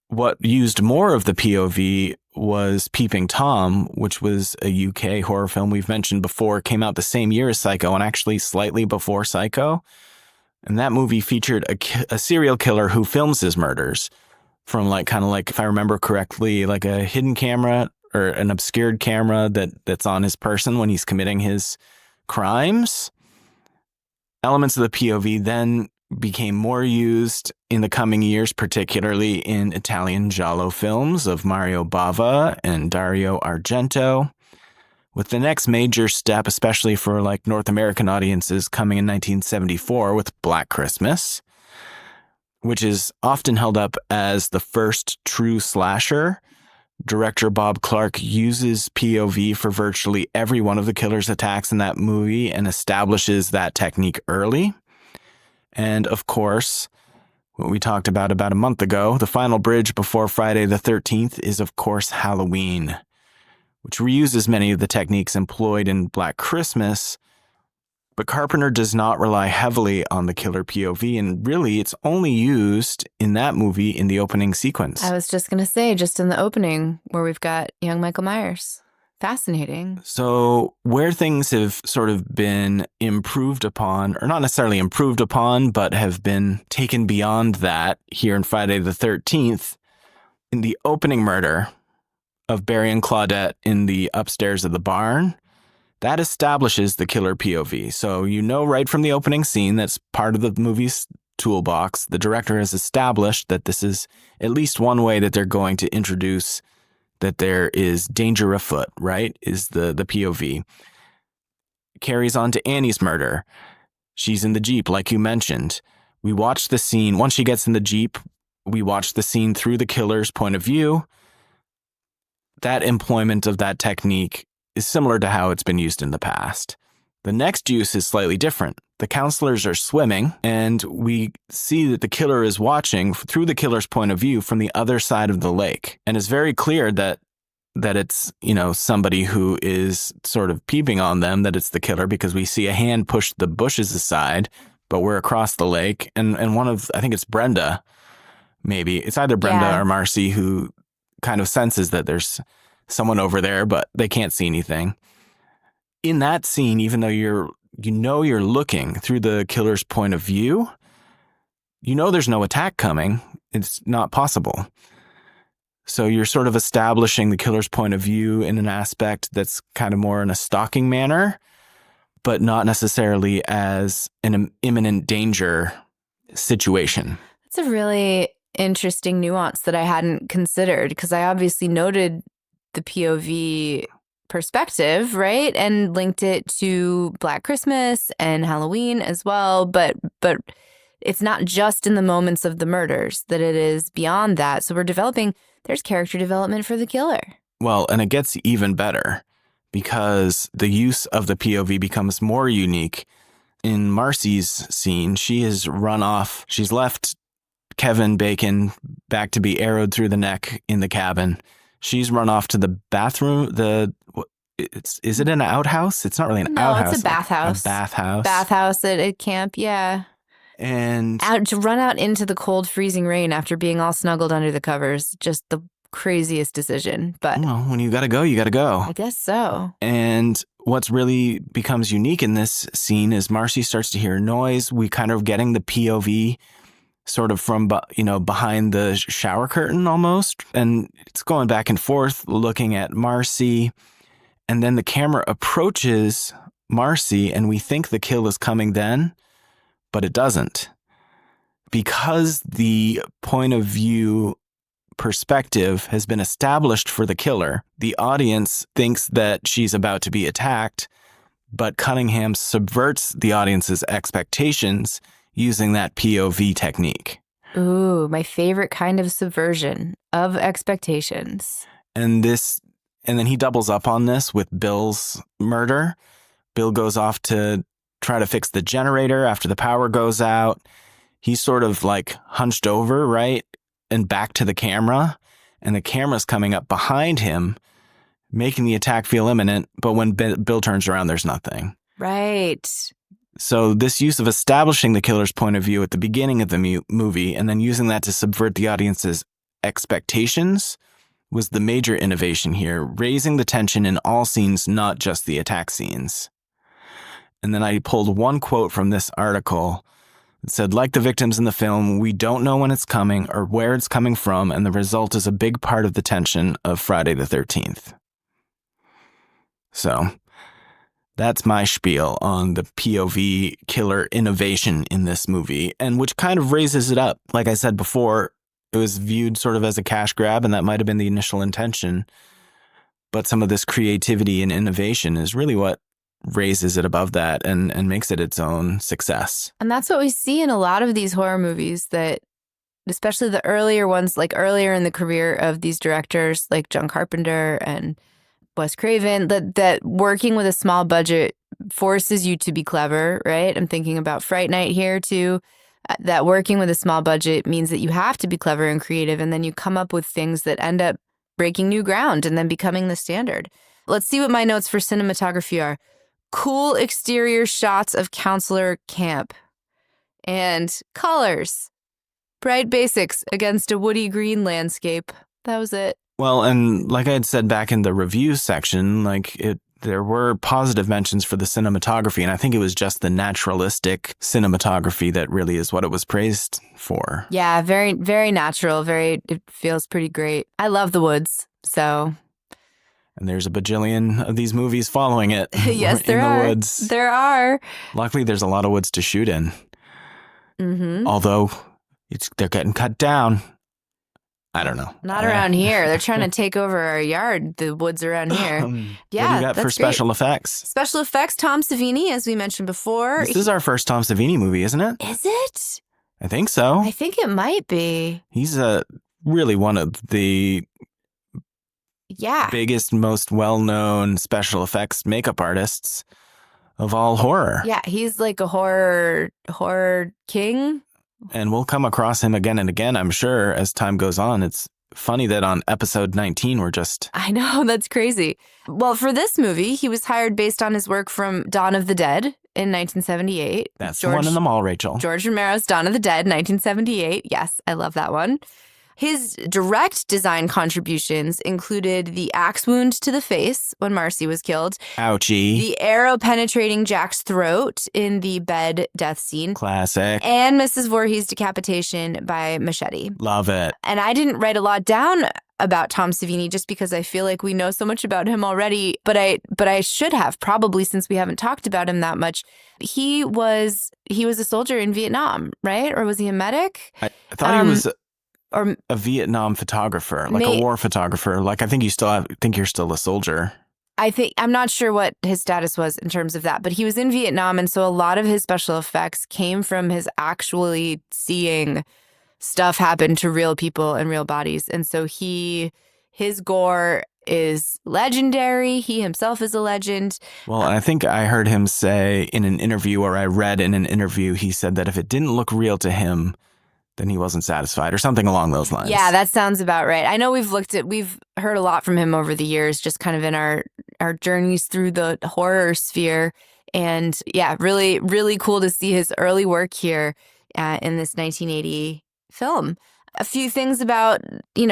What used more of the POV was Peeping Tom, which was a UK horror film we've mentioned before, came out the same year as Psycho and actually slightly before Psycho. And that movie featured a serial killer who films his murders from kind of like, if I remember correctly, like a hidden camera or an obscured camera that's on his person when he's committing his crimes. Elements of the POV then became more used in the coming years, particularly in Italian giallo films of Mario Bava and Dario Argento, with the next major step, especially for North American audiences, coming in 1974 with Black Christmas, which is often held up as the first true slasher. Director Bob Clark uses POV for virtually every one of the killer's attacks in that movie and establishes that technique early. And of course, what we talked about a month ago, the final bridge before Friday the 13th is, of course, Halloween, which reuses many of the techniques employed in Black Christmas. But Carpenter does not rely heavily on the killer POV, and really it's only used in that movie in the opening sequence. I was just going to say, just in the opening where we've got young Michael Myers. Fascinating. So where things have sort of been improved upon, or not necessarily improved upon, but have been taken beyond that here in Friday the 13th, in the opening murder of Barry and Claudette in the upstairs of the barn, that establishes the killer POV. So right from the opening scene, that's part of the movie's toolbox. The director has established that this is at least one way that they're going to introduce that there is danger afoot, right? Is the POV. Carries on to Annie's murder. She's in the Jeep, like you mentioned. We watch the scene. Once she gets in the Jeep, we watch the scene through the killer's point of view. That employment of that technique is similar to how it's been used in the past. The next use is slightly different. The counselors are swimming, and we see that the killer is watching through the killer's point of view from the other side of the lake. And it's very clear that it's, somebody who is sort of peeping on them, that it's the killer, because we see a hand push the bushes aside, but we're across the lake. And I think it's Brenda, maybe. It's either Brenda or Marcy who kind of senses that there's someone over there, but they can't see anything. In that scene, even though you're looking through the killer's point of view, there's no attack coming. It's not possible. So you're sort of establishing the killer's point of view in an aspect that's kind of more in a stalking manner, but not necessarily as an imminent danger situation. It's a really interesting nuance that I hadn't considered, because I obviously noted the POV perspective, right? And linked it to Black Christmas and Halloween as well. But it's not just in the moments of the murders, that it is beyond that. So there's character development for the killer. Well, and it gets even better because the use of the POV becomes more unique. In Marcy's scene, she has run off. She's left Kevin Bacon back to be arrowed through the neck in the cabin. She's run off to the bathroom. Is it an outhouse? It's not really an outhouse. No, it's a bathhouse. A bathhouse. Bathhouse at camp, yeah. And to run out into the cold, freezing rain after being all snuggled under the covers, just the craziest decision. But when you gotta go, you gotta go. I guess so. And what's really becomes unique in this scene is Marcy starts to hear a noise. We kind of getting the POV sort of from, behind the shower curtain almost. And it's going back and forth looking at Marcy. And then the camera approaches Marcy and we think the kill is coming then, but it doesn't. Because the point of view perspective has been established for the killer, the audience thinks that she's about to be attacked, but Cunningham subverts the audience's expectations using that POV technique. Ooh, my favorite kind of subversion of expectations. And then he doubles up on this with Bill's murder. Bill goes off to try to fix the generator after the power goes out. He's sort of like hunched over, right? And back to the camera. And the camera's coming up behind him, making the attack feel imminent. But when Bill turns around, there's nothing. Right. So this use of establishing the killer's point of view at the beginning of the movie and then using that to subvert the audience's expectations was the major innovation here, raising the tension in all scenes, not just the attack scenes. And then I pulled one quote from this article. It said, like the victims in the film, we don't know when it's coming or where it's coming from, and the result is a big part of the tension of Friday the 13th. So that's my spiel on the POV killer innovation in this movie, and which kind of raises it up. Like I said before, it was viewed sort of as a cash grab, and that might have been the initial intention. But some of this creativity and innovation is really what raises it above that and makes it its own success. And that's what we see in a lot of these horror movies, that especially the earlier ones, like earlier in the career of these directors like John Carpenter and Wes Craven, that working with a small budget forces you to be clever, right? I'm thinking about Fright Night here too. That working with a small budget means that you have to be clever and creative, and then you come up with things that end up breaking new ground and then becoming the standard. Let's see what my notes for cinematography are. Cool exterior shots of Counselor Camp. And colors. Bright basics against a woody green landscape. That was it. Well, and like I had said back in the review section, there were positive mentions for the cinematography, and I think it was just the naturalistic cinematography that really is what it was praised for. Yeah, very, very natural. It feels pretty great. I love the woods, so. And there's a bajillion of these movies following it. Yes, there are. In the woods. There are. Luckily, there's a lot of woods to shoot in. Mm-hmm. Although, they're getting cut down. I don't know. Not around here. They're trying to take over our yard, the woods around here. Yeah, what do you got that's for special great. Effects? Special effects, Tom Savini, as we mentioned before. This is our first Tom Savini movie, isn't it? Is it? I think so. I think it might be. He's really one of the biggest, most well-known special effects makeup artists of all horror. Yeah, he's like a horror king. And we'll come across him again and again, I'm sure, as time goes on. It's funny that on episode 19, we're just... I know, that's crazy. Well, for this movie, he was hired based on his work from Dawn of the Dead in 1978. That's the one in the mall, Rachel. George Romero's Dawn of the Dead, 1978. Yes, I love that one. His direct design contributions included the axe wound to the face when Marcy was killed. Ouchie. The arrow penetrating Jack's throat in the bed death scene. Classic. And Mrs. Voorhees' decapitation by machete. Love it. And I didn't write a lot down about Tom Savini just because I feel like we know so much about him already, but I should have, probably, since we haven't talked about him that much. He was a soldier in Vietnam, right? Or was he a medic? I thought he was or a Vietnam photographer, like a war photographer. Like, I think you're still a soldier. I'm not sure what his status was in terms of that, but he was in Vietnam, and so a lot of his special effects came from his actually seeing stuff happen to real people and real bodies. And so his gore is legendary. He himself is a legend. Well, I think I heard him say in an interview, or I read in an interview, he said that if it didn't look real to him, then he wasn't satisfied, or something along those lines. Yeah, that sounds about right. I know we've heard a lot from him over the years, just kind of in our journeys through the horror sphere. And yeah, really, really cool to see his early work here in this 1980 film. A few things about,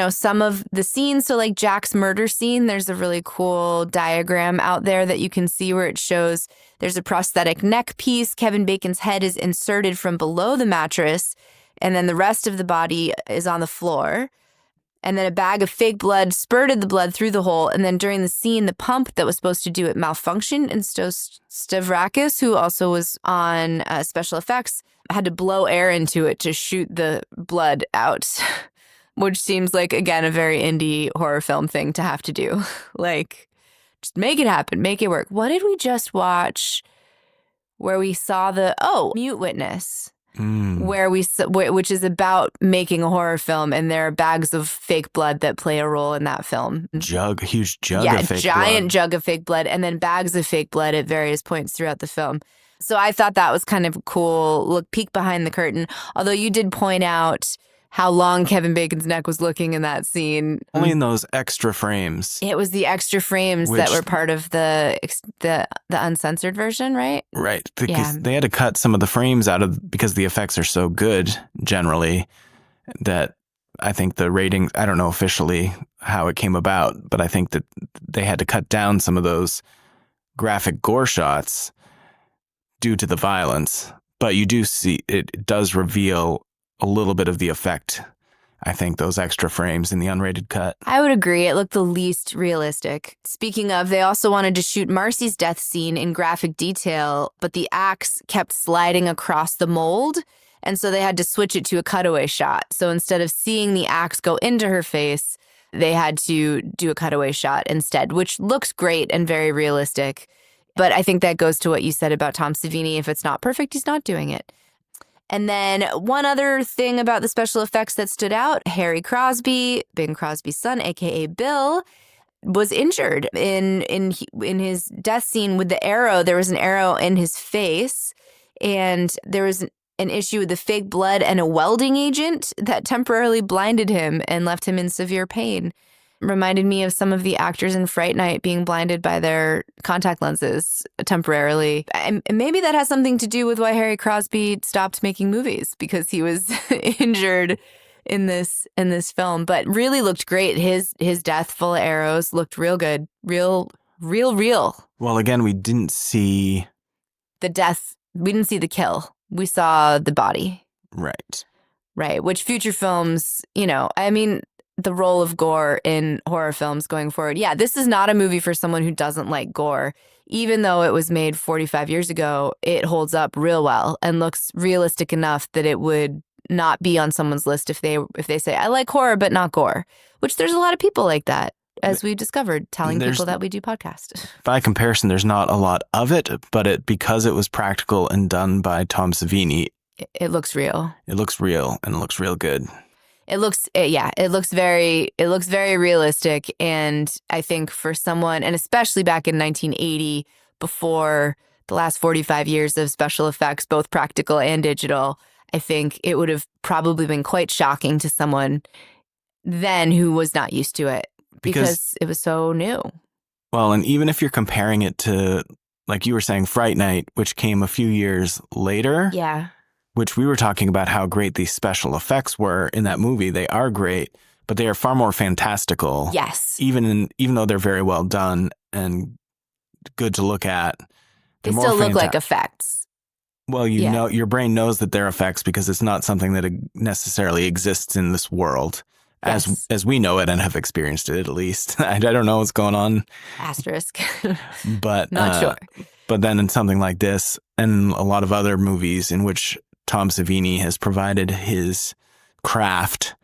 some of the scenes. So like Jack's murder scene, there's a really cool diagram out there that you can see where it shows there's a prosthetic neck piece. Kevin Bacon's head is inserted from below the mattress, and then the rest of the body is on the floor. And then a bag of fake blood spurted the blood through the hole. And then during the scene, the pump that was supposed to do it malfunctioned. And Stavrakis, who also was on special effects, had to blow air into it to shoot the blood out, which seems like, again, a very indie horror film thing to have to do. Like, just make it happen, make it work. What did we just watch where we saw Mute Witness? which is about making a horror film, and there are bags of fake blood that play a role in that film. Huge jug of fake giant blood. jug of fake blood, and then bags of fake blood at various points throughout the film. So I thought that was kind of a cool peek behind the curtain. Although you did point out how long Kevin Bacon's neck was looking in that scene. Only in those extra frames. It was the extra frames that were part of the uncensored version, right? Right. Because they had to cut some of the frames out of, because the effects are so good generally, that I think the rating, I don't know officially how it came about, but I think that they had to cut down some of those graphic gore shots due to the violence. But you do see, it does reveal a little bit of the effect, I think, those extra frames in the unrated cut. I would agree. It looked the least realistic. Speaking of, they also wanted to shoot Marcy's death scene in graphic detail, but the axe kept sliding across the mold, and so they had to switch it to a cutaway shot. So instead of seeing the axe go into her face, they had to do a cutaway shot instead, which looks great and very realistic. But I think that goes to what you said about Tom Savini. If it's not perfect, he's not doing it. And then one other thing about the special effects that stood out, Harry Crosby, Bing Crosby's son, a.k.a. Bill, was injured in his death scene with the arrow. There was an arrow in his face, and there was an issue with the fake blood and a welding agent that temporarily blinded him and left him in severe pain. Reminded me of some of the actors in Fright Night being blinded by their contact lenses temporarily. And maybe that has something to do with why Harry Crosby stopped making movies, because he was injured in this film. But really looked great. His death full of arrows looked real good. Real. Well, again, we didn't see the death. We didn't see the kill. We saw the body. Right. Which future films, the role of gore in horror films going forward. Yeah, this is not a movie for someone who doesn't like gore. Even though it was made 45 years ago, it holds up real well and looks realistic enough that it would not be on someone's list if they say, I like horror but not gore, which there's a lot of people like that, as we discovered telling people that we do podcasts. By comparison, there's not a lot of it, but because it was practical and done by Tom Savini, it looks real. It looks real, and it looks real good. It looks very realistic. And I think for someone, and especially back in 1980, before the last 45 years of special effects, both practical and digital, I think it would have probably been quite shocking to someone then who was not used to it because it was so new. Well, and even if you're comparing it to, like you were saying, Fright Night, which came a few years later. Yeah. Which we were talking about how great these special effects were in that movie. They are great, but they are far more fantastical. Yes. Even though they're very well done and good to look at. They still look like effects. Well, your brain knows that they're effects because it's not something that necessarily exists in this world as we know it and have experienced it, at least. I don't know what's going on. Asterisk. But not sure. But then in something like this and a lot of other movies in which Tom Savini has provided his craft,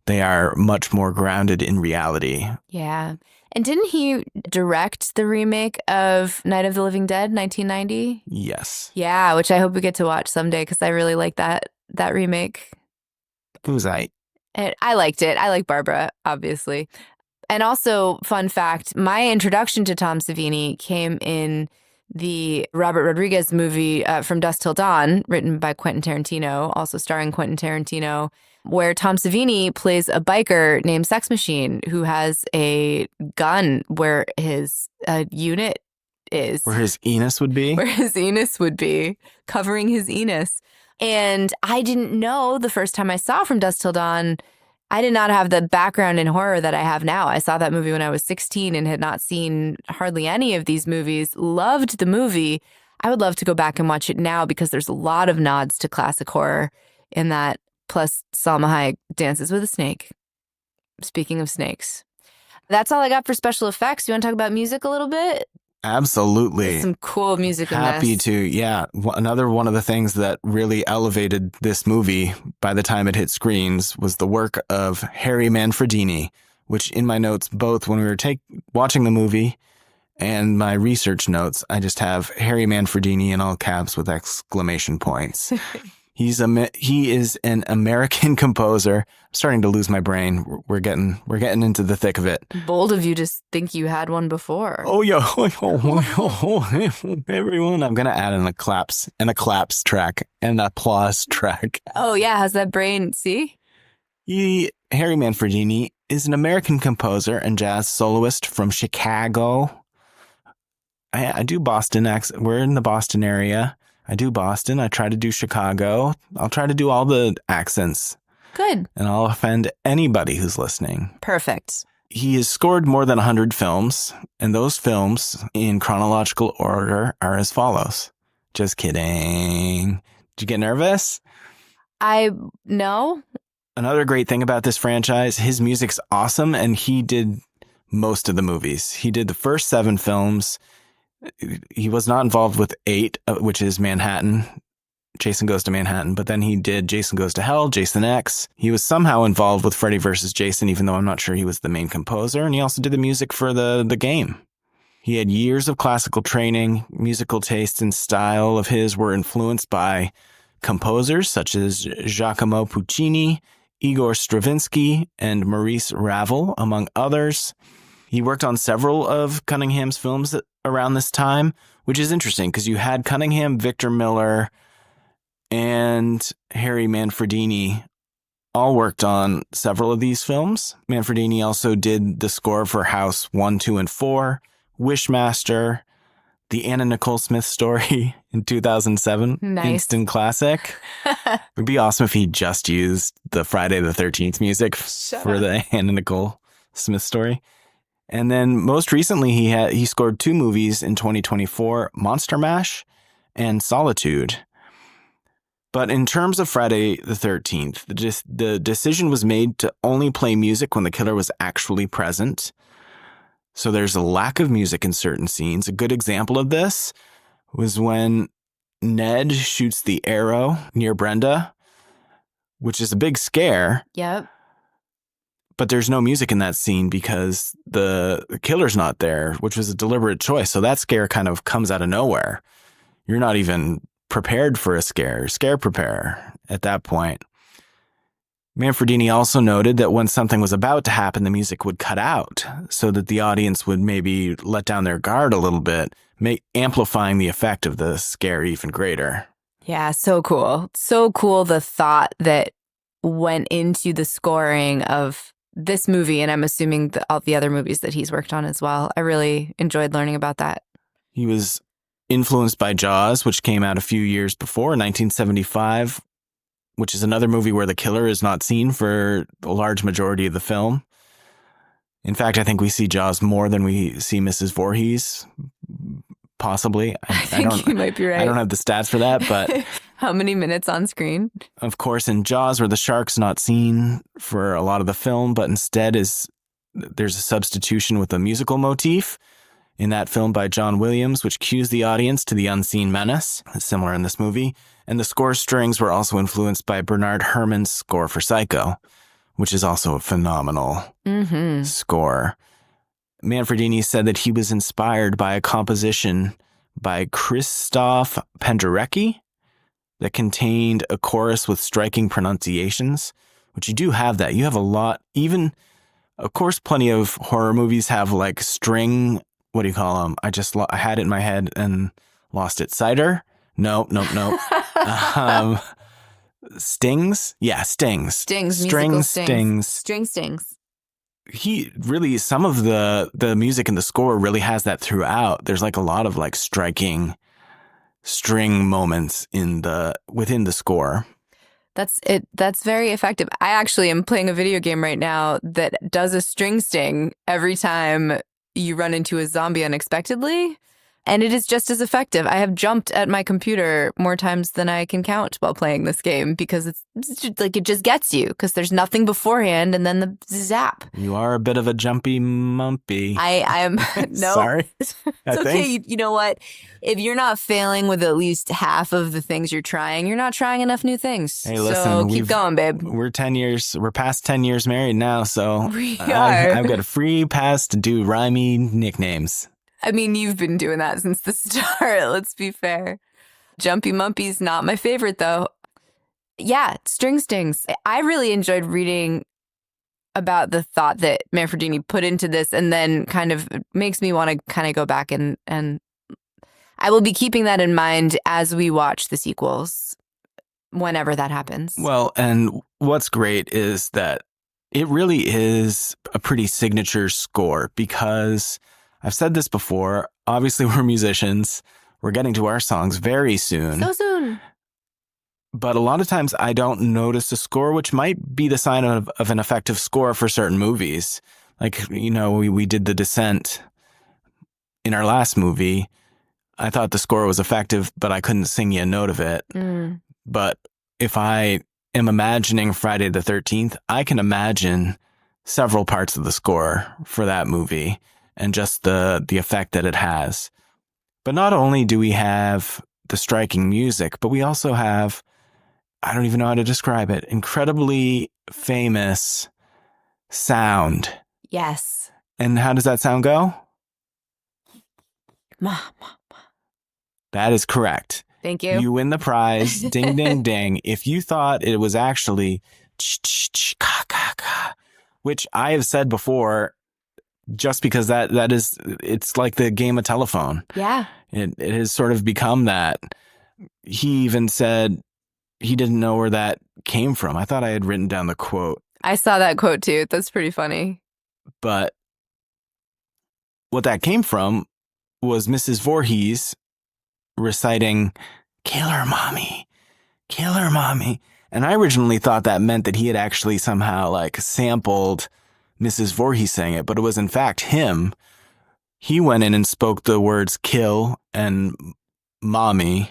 they are much more grounded in reality. Yeah. And didn't he direct the remake of Night of the Living Dead, 1990? Yes. Yeah, which I hope we get to watch someday because I really like that remake. It was I liked it. I like Barbara, obviously. And also, fun fact, my introduction to Tom Savini came in the Robert Rodriguez movie From Dusk Till Dawn, written by Quentin Tarantino, also starring Quentin Tarantino, where Tom Savini plays a biker named Sex Machine who has a gun where his unit is. Where his anus would be? Where his anus would be, covering his anus. And I didn't know the first time I saw From Dusk Till Dawn, I did not have the background in horror that I have now. I saw that movie when I was 16 and had not seen hardly any of these movies. Loved the movie. I would love to go back and watch it now because there's a lot of nods to classic horror in that. Plus, Salma Hayek dances with a snake. Speaking of snakes. That's all I got for special effects. You want to talk about music a little bit? Absolutely. There's some cool music in Happy this. to, yeah. Another one of the things that really elevated this movie by the time it hit screens was the work of Harry Manfredini, which in my notes, both when we were watching the movie and my research notes, I just have Harry Manfredini in all caps with exclamation points. He is an American composer. I'm starting to lose my brain. We're getting into the thick of it. Bold of you to think you had one before. Oh, everyone! I'm gonna add in a claps track, and an applause track. Oh yeah, how's that brain? See? Harry Manfredini is an American composer and jazz soloist from Chicago. I do Boston accent. We're in the Boston area. I do Boston. I try to do Chicago. I'll try to do all the accents. Good. And I'll offend anybody who's listening. Perfect. He has scored more than 100 films, and those films, in chronological order, are as follows. Just kidding. Did you get nervous? No. Another great thing about this franchise, his music's awesome, and he did most of the movies. He did the first 7 films. He was not involved with 8, which is Manhattan. Jason Goes to Manhattan. But then he did Jason Goes to Hell, Jason X. He was somehow involved with Freddy vs. Jason, even though I'm not sure he was the main composer. And he also did the music for the game. He had years of classical training. Musical taste and style of his were influenced by composers such as Giacomo Puccini, Igor Stravinsky, and Maurice Ravel, among others. He worked on several of Cunningham's films around this time, which is interesting because you had Cunningham, Victor Miller, and Harry Manfredini all worked on several of these films. Manfredini also did the score for House 1, 2, and 4, Wishmaster, The Anna Nicole Smith Story in 2007. Nice. Instant classic. It would be awesome if he just used the Friday the 13th music for the Anna Nicole Smith Story. And then most recently, he scored 2 movies in 2024, Monster Mash and Solitude. But in terms of Friday the 13th, the decision was made to only play music when the killer was actually present. So there's a lack of music in certain scenes. A good example of this was when Ned shoots the arrow near Brenda, which is a big scare. Yep. But there's no music in that scene because the killer's not there, which was a deliberate choice. So that scare kind of comes out of nowhere. You're not even prepared for a scare preparer at that point. Manfredini also noted that when something was about to happen, the music would cut out so that the audience would maybe let down their guard a little bit, amplifying the effect of the scare even greater. Yeah, so cool. So cool the thought that went into the scoring of this movie, and I'm assuming all the other movies that he's worked on as well. I really enjoyed learning about that. He was influenced by Jaws, which came out a few years before, 1975, which is another movie where the killer is not seen for a large majority of the film. In fact, I think we see Jaws more than we see Mrs. Voorhees, possibly. I think you might be right. I don't have the stats for that, but... How many minutes on screen? Of course, in Jaws, where the shark's not seen for a lot of the film, but instead there's a substitution with a musical motif in that film by John Williams, which cues the audience to the unseen menace, similar in this movie. And the score strings were also influenced by Bernard Herrmann's score for Psycho, which is also a phenomenal score. Manfredini said that he was inspired by a composition by Krzysztof Penderecki that contained a chorus with striking pronunciations, which you do have that. You have a lot, even, of course, plenty of horror movies have like string, what do you call them? I had it in my head and lost it. Cider? Nope. Stings? Yeah, stings. String stings. He really, some of the music in the score really has that throughout. There's like a lot of like striking string moments within the score. That's it. That's very effective. I actually am playing a video game right now that does a string sting every time you run into a zombie unexpectedly. And it is just as effective. I have jumped at my computer more times than I can count while playing this game because it's just, like it just gets you because there's nothing beforehand and then the zap. You are a bit of a jumpy mumpy. I am. No. Sorry. It's okay. You know what? If you're not failing with at least half of the things you're not trying enough new things. Hey, listen. So keep going, babe. We're past 10 years married now, so we are. I've got a free pass to do rhymey nicknames. I mean, you've been doing that since the start, let's be fair. Jumpy Mumpy's not my favorite, though. Yeah, string stings. I really enjoyed reading about the thought that Manfredini put into this, and then kind of makes me want to kind of go back and I will be keeping that in mind as we watch the sequels whenever that happens. Well, and what's great is that it really is a pretty signature score because I've said this before. Obviously, we're musicians. We're getting to our songs very soon. So soon. But a lot of times I don't notice a score, which might be the sign of an effective score for certain movies. Like, we did The Descent in our last movie. I thought the score was effective, but I couldn't sing you a note of it. But if I am imagining Friday the 13th, I can imagine several parts of the score for that movie and just the effect that it has. But not only do we have the striking music, but we also have, I don't even know how to describe it, incredibly famous sound. Yes. And how does that sound go? Ma. That is correct. Thank you. You win the prize. Ding, ding, ding. If you thought it was actually ch-ch-ch-ka-ka-ka, which I have said before, just because that is, it's like the game of telephone. Yeah. It has sort of become that. He even said he didn't know where that came from. I thought I had written down the quote. I saw that quote too. That's pretty funny. But what that came from was Mrs. Voorhees reciting, "Killer Mommy, Killer Mommy." And I originally thought that meant that he had actually somehow like sampled Mrs. Voorhees saying it, but it was in fact him. He went in and spoke the words kill and mommy.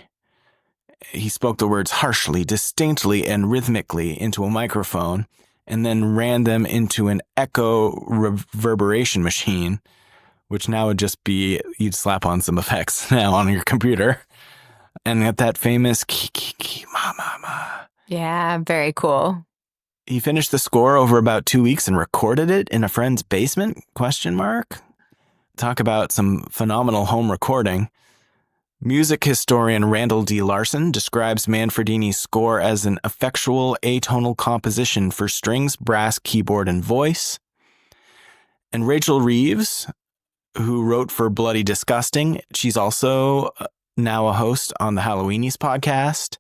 He spoke the words harshly, distinctly, and rhythmically into a microphone, and then ran them into an echo reverberation machine, which now would just be, you'd slap on some effects now on your computer. And got that famous ki ma ma ma. Yeah, very cool. He finished the score over about 2 weeks and recorded it in a friend's basement? ? Talk about some phenomenal home recording. Music historian Randall D. Larson describes Manfredini's score as an effectual atonal composition for strings, brass, keyboard, and voice. And Rachel Reeves, who wrote for Bloody Disgusting, she's also now a host on the Halloweenies podcast,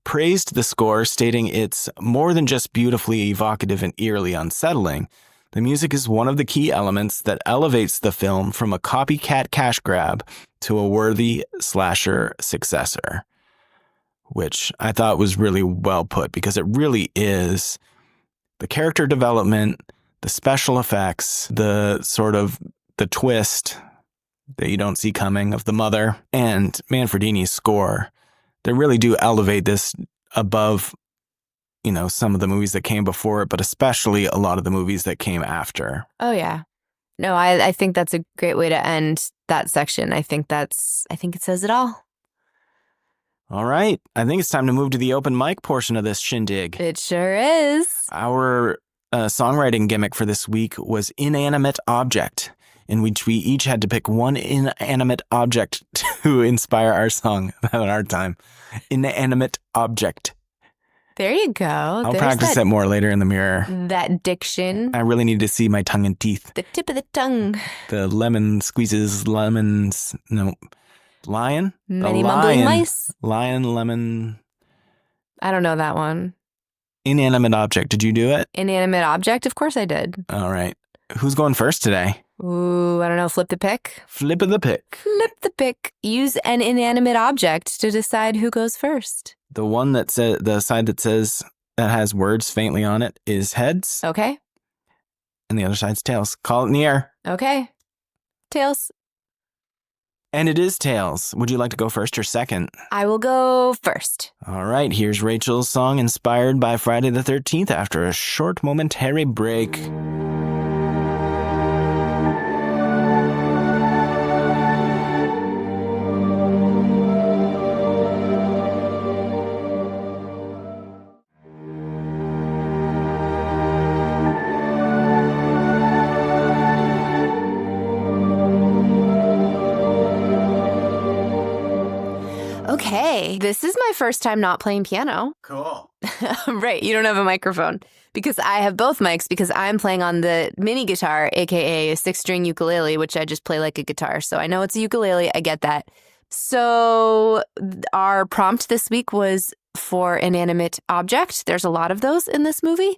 praised the score, stating it's more than just beautifully evocative and eerily unsettling. The music is one of the key elements that elevates the film from a copycat cash grab to a worthy slasher successor, which I thought was really well put because it really is the character development, the special effects, the sort of the twist that you don't see coming of the mother, and Manfredini's score. They really do elevate this above, some of the movies that came before it, but especially a lot of the movies that came after. Oh, yeah. No, I think that's a great way to end that section. I think it says it all. All right. I think it's time to move to the open mic portion of this shindig. It sure is. Our songwriting gimmick for this week was inanimate object, in which we each had to pick one inanimate object to inspire our song. I'm having a hard time. Inanimate object. There you go. I'll practice it more later in the mirror. That diction. I really need to see my tongue and teeth. The tip of the tongue. The lemon squeezes lemons. No. Lion? Many mumbling mice. Lion, lemon. I don't know that one. Inanimate object. Did you do it? Inanimate object? Of course I did. All right. Who's going first today? Ooh, I don't know. Flip the pick. Flip of the pick. Flip the pick. Use an inanimate object to decide who goes first. The one that says, the side that has words faintly on it is heads. Okay. And the other side's tails. Call it in the air. Okay. Tails. And it is tails. Would you like to go first or second? I will go first. All right. Here's Rachel's song inspired by Friday the 13th after a short momentary break. Okay, this is my first time not playing piano. Cool. Right. You don't have a microphone because I have both mics because I'm playing on the mini guitar, aka a 6-string ukulele, which I just play like a guitar. So I know it's a ukulele. I get that. So our prompt this week was for inanimate object. There's a lot of those in this movie.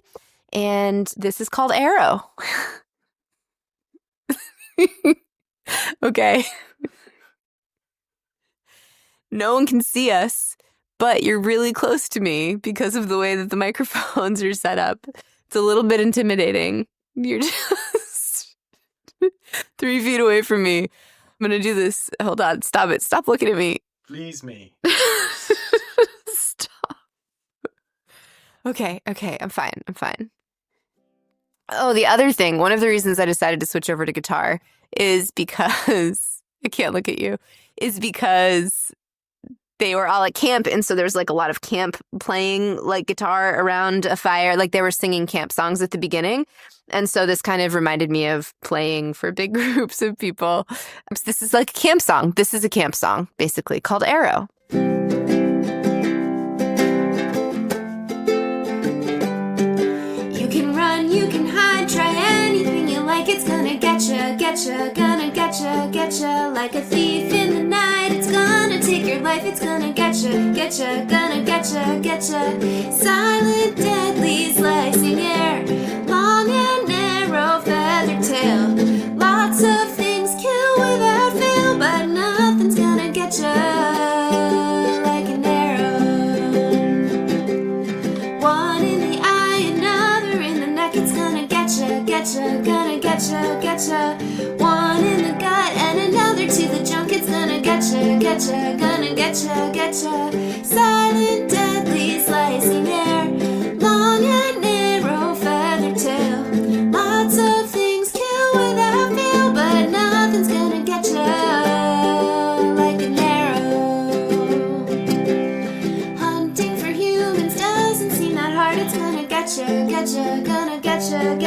And this is called Arrow. Okay. No one can see us, but you're really close to me because of the way that the microphones are set up. It's a little bit intimidating. You're just 3 feet away from me. I'm going to do this. Hold on. Stop it. Stop looking at me. Please me. Stop. Okay. I'm fine. Oh, the other thing, one of the reasons I decided to switch over to guitar is because, I can't look at you, is because they were all at camp, and so there's like a lot of camp playing like guitar around a fire. Like they were singing camp songs at the beginning. And so this kind of reminded me of playing for big groups of people. This is like a camp song. This is a camp song, basically, called Arrow. You can run, you can hide, try anything you like. It's gonna getcha, gonna getcha. Like a thief in the night, it's gonna take your life. It's gonna getcha, gonna getcha. Silent, deadly, slicing air. Long and narrow, feathered tail. Lots of things kill without fail, but nothing's gonna getcha like an arrow. One in the eye, another in the neck. It's gonna getcha, gonna getcha. One in the gut and another to the junk. It's gonna getcha, gonna getcha. Silent, deadly, slicing air. Long and narrow, feathered tail. Lots of things kill without fail, but nothing's gonna getcha like an arrow. Hunting for humans doesn't seem that hard. It's gonna getcha, gonna getcha.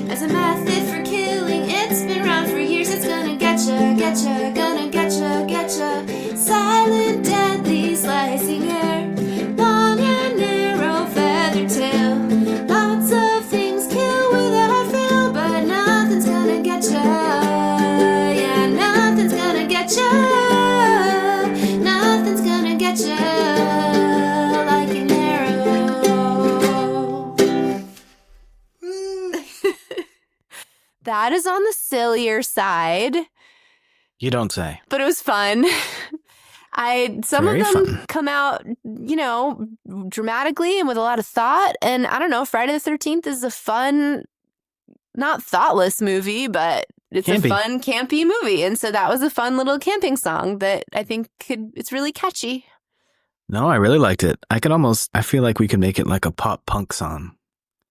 As a method for killing, it's been around for years. It's gonna getcha, gonna getcha. Silent, deadly, slicing air. Long and narrow, feathered tail. Lots of things kill without fail, but nothing's gonna getcha. Yeah, nothing's gonna getcha. Nothing's gonna getcha like an arrow. That is on the sillier side. You don't say. But it was fun. Some Very of them fun. come out, dramatically and with a lot of thought. And I don't know, Friday the 13th is a fun, not thoughtless movie, but it's Campy. a fun, campy movie. And so that was a fun little camping song that I think it's really catchy. No, I really liked it. I feel like we could make it like a pop punk song.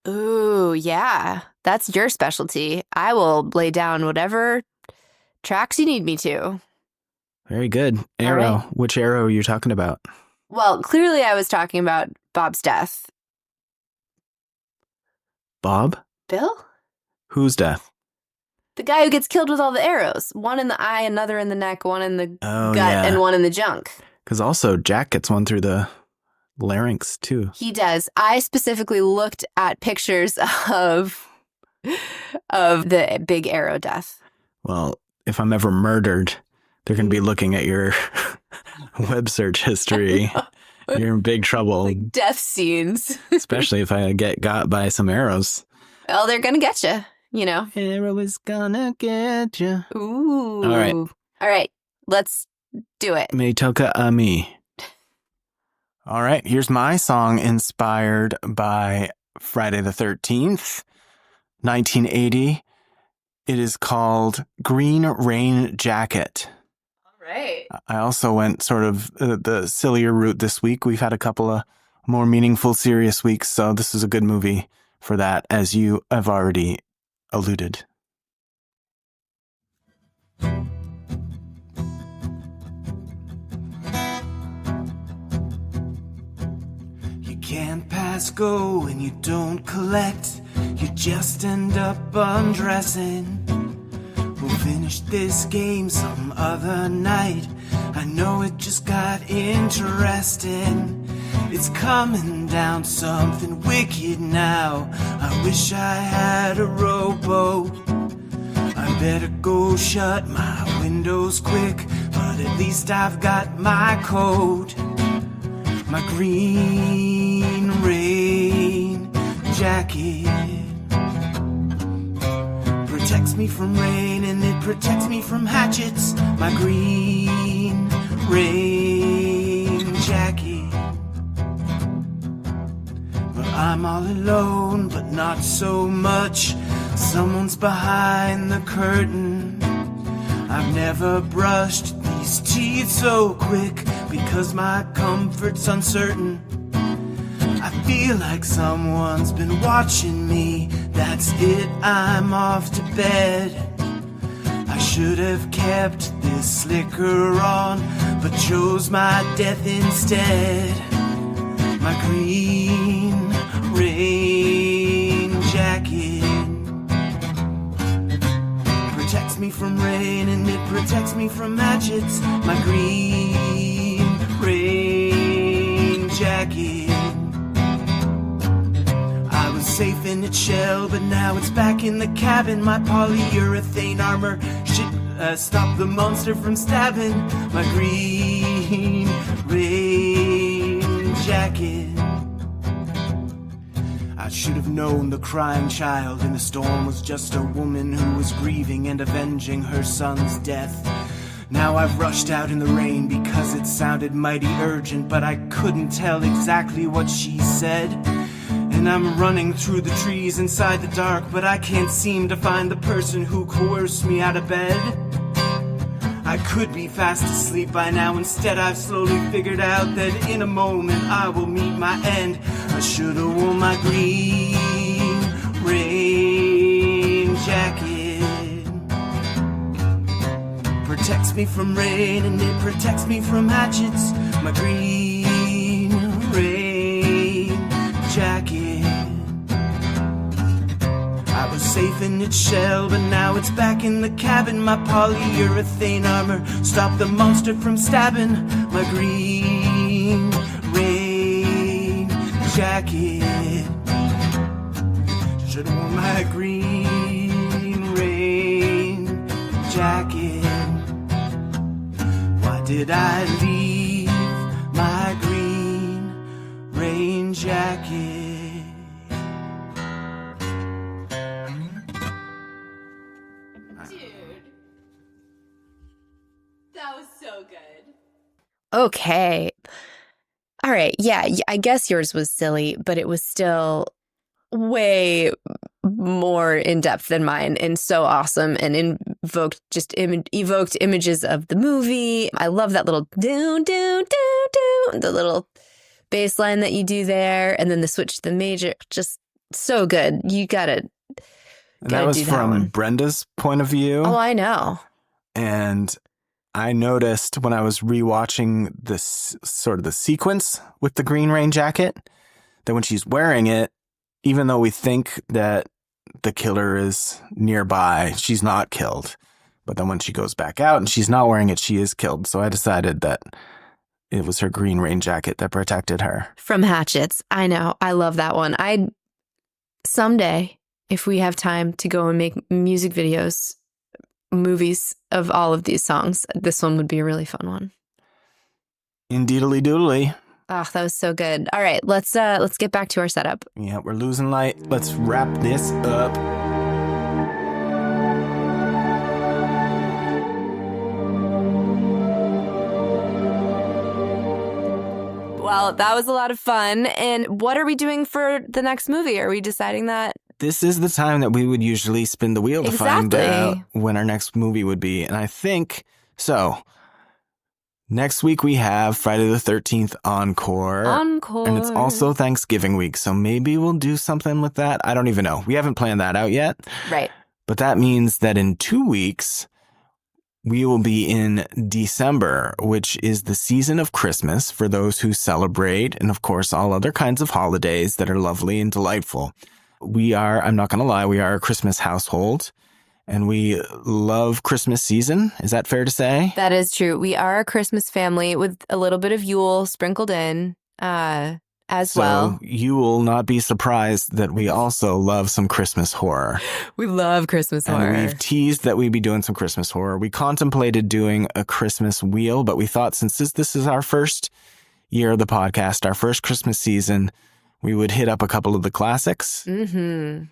Ooh, yeah. That's your specialty. I will lay down whatever tracks you need me to. Very good. Arrow. right. Which arrow are you talking about? Well, clearly I was talking about Bob's death. Bob? Bill? Whose death? The guy who gets killed with all the arrows. One in the eye, another in the neck, one in the Oh, gut, yeah. and one in the junk. Because also Jack gets one through the larynx, too. He does. I specifically looked at pictures of the big arrow death. Well, if I'm ever murdered, they're going to be looking at your web search history. You're in big trouble, Like death scenes. especially if I get got by some arrows. Well, they're going to get you, Arrow is gonna get you. Ooh. All right. Let's do it. Me toca a me. All right, here's my song inspired by Friday the 13th, 1980. It is called Green Rain Jacket. All right. I also went sort of the sillier route this week. We've had a couple of more meaningful, serious weeks, so this is a good movie for that, as you have already alluded. You can't pass go and you don't collect. You just end up undressing. We'll finish this game some other night. I know it just got interesting. It's coming down something wicked now. I wish I had a rowboat. I better go shut my windows quick, but at least I've got my coat. My green rain jacket protects me from rain and it protects me from hatchets. My green rain jacket. Well, I'm all alone, but not so much. Someone's behind the curtain. I've never brushed these teeth so quick because my comfort's uncertain. I feel like someone's been watching me. That's it, I'm off to bed. I should have kept this slicker on, but chose my death instead. My green rain jacket protects me from rain and it protects me from hatchets. My green rain jacket. I was safe in its shell, but now it's back in the cabin. My polyurethane armor should stop the monster from stabbing. My green rain jacket. I should have known the crying child in the storm was just a woman who was grieving and avenging her son's death. Now I've rushed out in the rain because it sounded mighty urgent, but I couldn't tell exactly what she said. And I'm running through the trees inside the dark, but I can't seem to find the person who coerced me out of bed. I could be fast asleep by now. Instead, I've slowly figured out that in a moment I will meet my end. I should have worn my green rain jacket. Protects me from rain and it protects me from hatchets. My green rain jacket. I was safe in its shell, but now it's back in the cabin. My polyurethane armor stopped the monster from stabbing. My green rain jacket. Should've worn my green rain jacket. Why did I leave my green rain jacket? Okay. All right. Yeah, I guess yours was silly, but it was still way more in depth than mine and so awesome and evoked images of the movie. I love that little do, the little bass line that you do there, and then the switch to the major. Just so good. You gotta and that was from Brenda's point of view. Oh, I know. And I noticed when I was rewatching this sort of the sequence with the green rain jacket that when she's wearing it, even though we think that the killer is nearby, she's not killed. But then when she goes back out and she's not wearing it, she is killed. So I decided that it was her green rain jacket that protected her. From hatchets. I know. I love that one. Someday, if we have time to go and make music videos, movies of all of these songs, this one would be a really fun one. Indeedly doodly. Oh, that was so good. All right, let's get back to our setup. Yeah, we're losing light. Let's wrap this up. Well, that was a lot of fun. And what are we doing for the next movie? Are we deciding that? This is the time that we would usually spin the wheel to find out when our next movie would be. And I think, so, next week we have Friday the 13th Encore. And it's also Thanksgiving week, so maybe we'll do something with that. I don't even know. We haven't planned that out yet. Right. But that means that in 2 weeks, we will be in December, which is the season of Christmas for those who celebrate, and of course, all other kinds of holidays that are lovely and delightful. I'm not going to lie, we are a Christmas household. and we love Christmas season. Is that fair to say? That is true. We are a Christmas family with a little bit of Yule sprinkled in as well. So you will not be surprised that we also love some Christmas horror. We love Christmas horror. And we've teased that we'd be doing some Christmas horror. We contemplated doing a Christmas wheel, but we thought since this is our first year of the podcast, our first Christmas season, we would hit up a couple of the classics. Mm-hmm.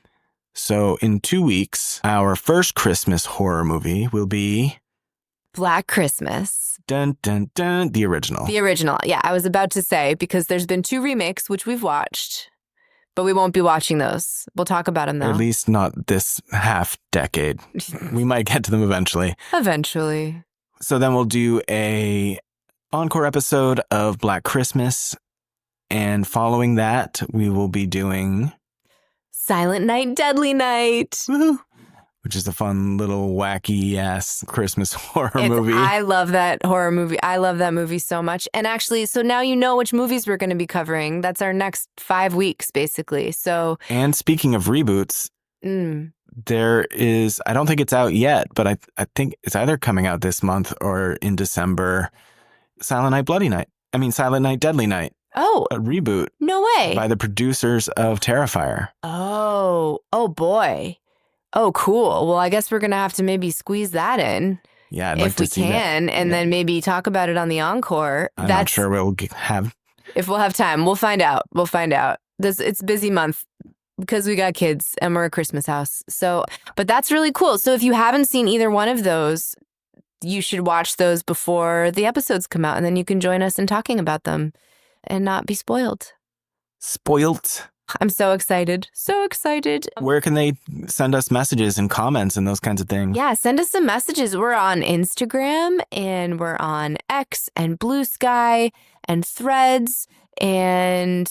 So in 2 weeks, our first Christmas horror movie will be Black Christmas. Dun, dun, dun, the original. The original. Yeah, I was about to say, because there's been 2 remakes, which we've watched, but we won't be watching those. We'll talk about them, though. At least not this half decade. We might get to them eventually. Eventually. So then we'll do a encore episode of Black Christmas. And following that, we will be doing Silent Night, Deadly Night. Woo-hoo, which is a fun little wacky ass Christmas horror movie. I love that horror movie. I love that movie so much. And actually, so now you know which movies we're going to be covering. That's our next 5 weeks, basically. So, and speaking of reboots, there is, I don't think it's out yet, but I think it's either coming out this month or in December, Silent Night, Deadly Night. Oh, a reboot. No way. By the producers of Terrifier. Oh boy. Oh, cool. Well, I guess we're going to have to maybe squeeze that in. Yeah, I'd like to see that. If we can, and then maybe talk about it on the encore. I'm not sure we'll have. If we'll have time, we'll find out. It's a busy month because we got kids and we're a Christmas house. So, but that's really cool. So if you haven't seen either one of those, you should watch those before the episodes come out, and then you can join us in talking about them and not be spoiled. Spoilt. I'm so excited. So excited. Where can they send us messages and comments and those kinds of things? Yeah, send us some messages. We're on Instagram and we're on X and Blue Sky and Threads and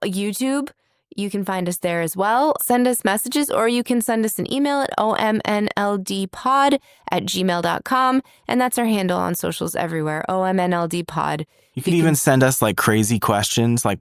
YouTube. You can find us there as well. Send us messages, or you can send us an email at omnldpod@gmail.com. And that's our handle on socials everywhere, omnldpod. You can even send us like crazy questions, like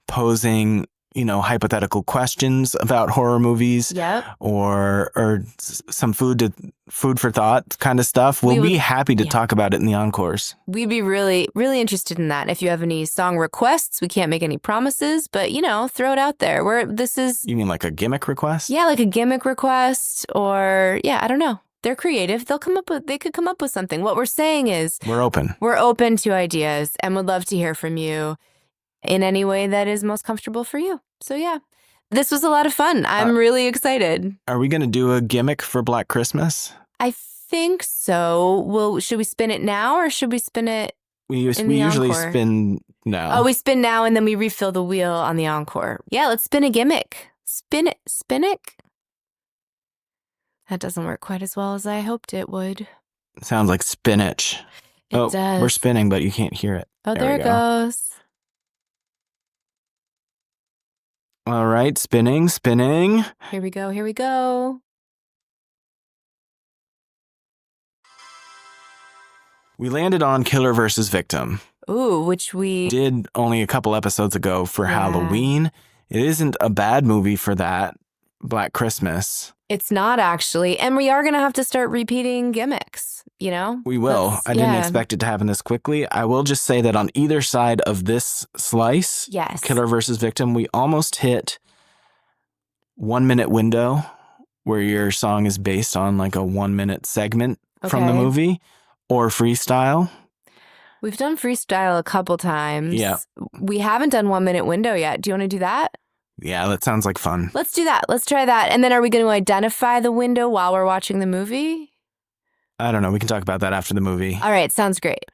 posing, hypothetical questions about horror movies. Yep. Or some food for thought kind of stuff. We'll be happy to talk about it in the encores. We'd be really, really interested in that. If you have any song requests, we can't make any promises, but throw it out there. You mean like a gimmick request? Yeah, like a gimmick request, or I don't know. They're creative. They could come up with something. What we're saying is we're open. We're open to ideas and would love to hear from you in any way that is most comfortable for you. So yeah, this was a lot of fun. I'm really excited. Are we going to do a gimmick for Black Christmas? I think so. Well, should we spin it now or should we spin it We usually spin now. Oh, we spin now and then we refill the wheel on the encore. Yeah, let's spin a gimmick. Spin it. That doesn't work quite as well as I hoped it would. It sounds like spinach. It does. We're spinning, but you can't hear it. Oh, there it goes. All right, spinning. Here we go. We landed on Killer versus Victim. Ooh, which we did only a couple episodes ago for Halloween. It isn't a bad movie for that, Black Christmas. It's not actually. And we are going to have to start repeating gimmicks, We will. I didn't expect it to happen this quickly. I will just say that on either side of this slice, Killer versus Victim, we almost hit 1 minute window where your song is based on like a 1 minute segment from the movie, or freestyle. We've done freestyle a couple times. Yeah. We haven't done 1 minute window yet. Do you want to do that? Yeah, that sounds like fun. Let's do that. Let's try that. And then are we going to identify the window while we're watching the movie? I don't know. We can talk about that after the movie. All right. Sounds great.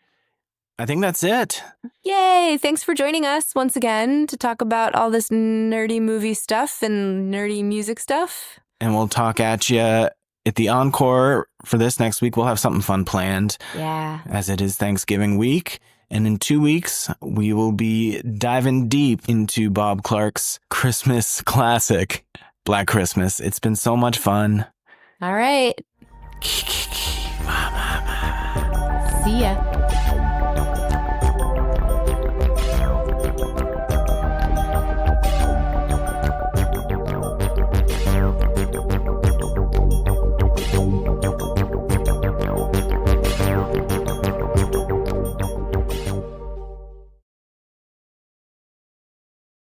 I think that's it. Yay. Thanks for joining us once again to talk about all this nerdy movie stuff and nerdy music stuff. And we'll talk at you at the encore for this next week. We'll have something fun planned. Yeah. As it is Thanksgiving week. And in 2 weeks, we will be diving deep into Bob Clark's Christmas classic, Black Christmas. It's been so much fun. All right. See ya.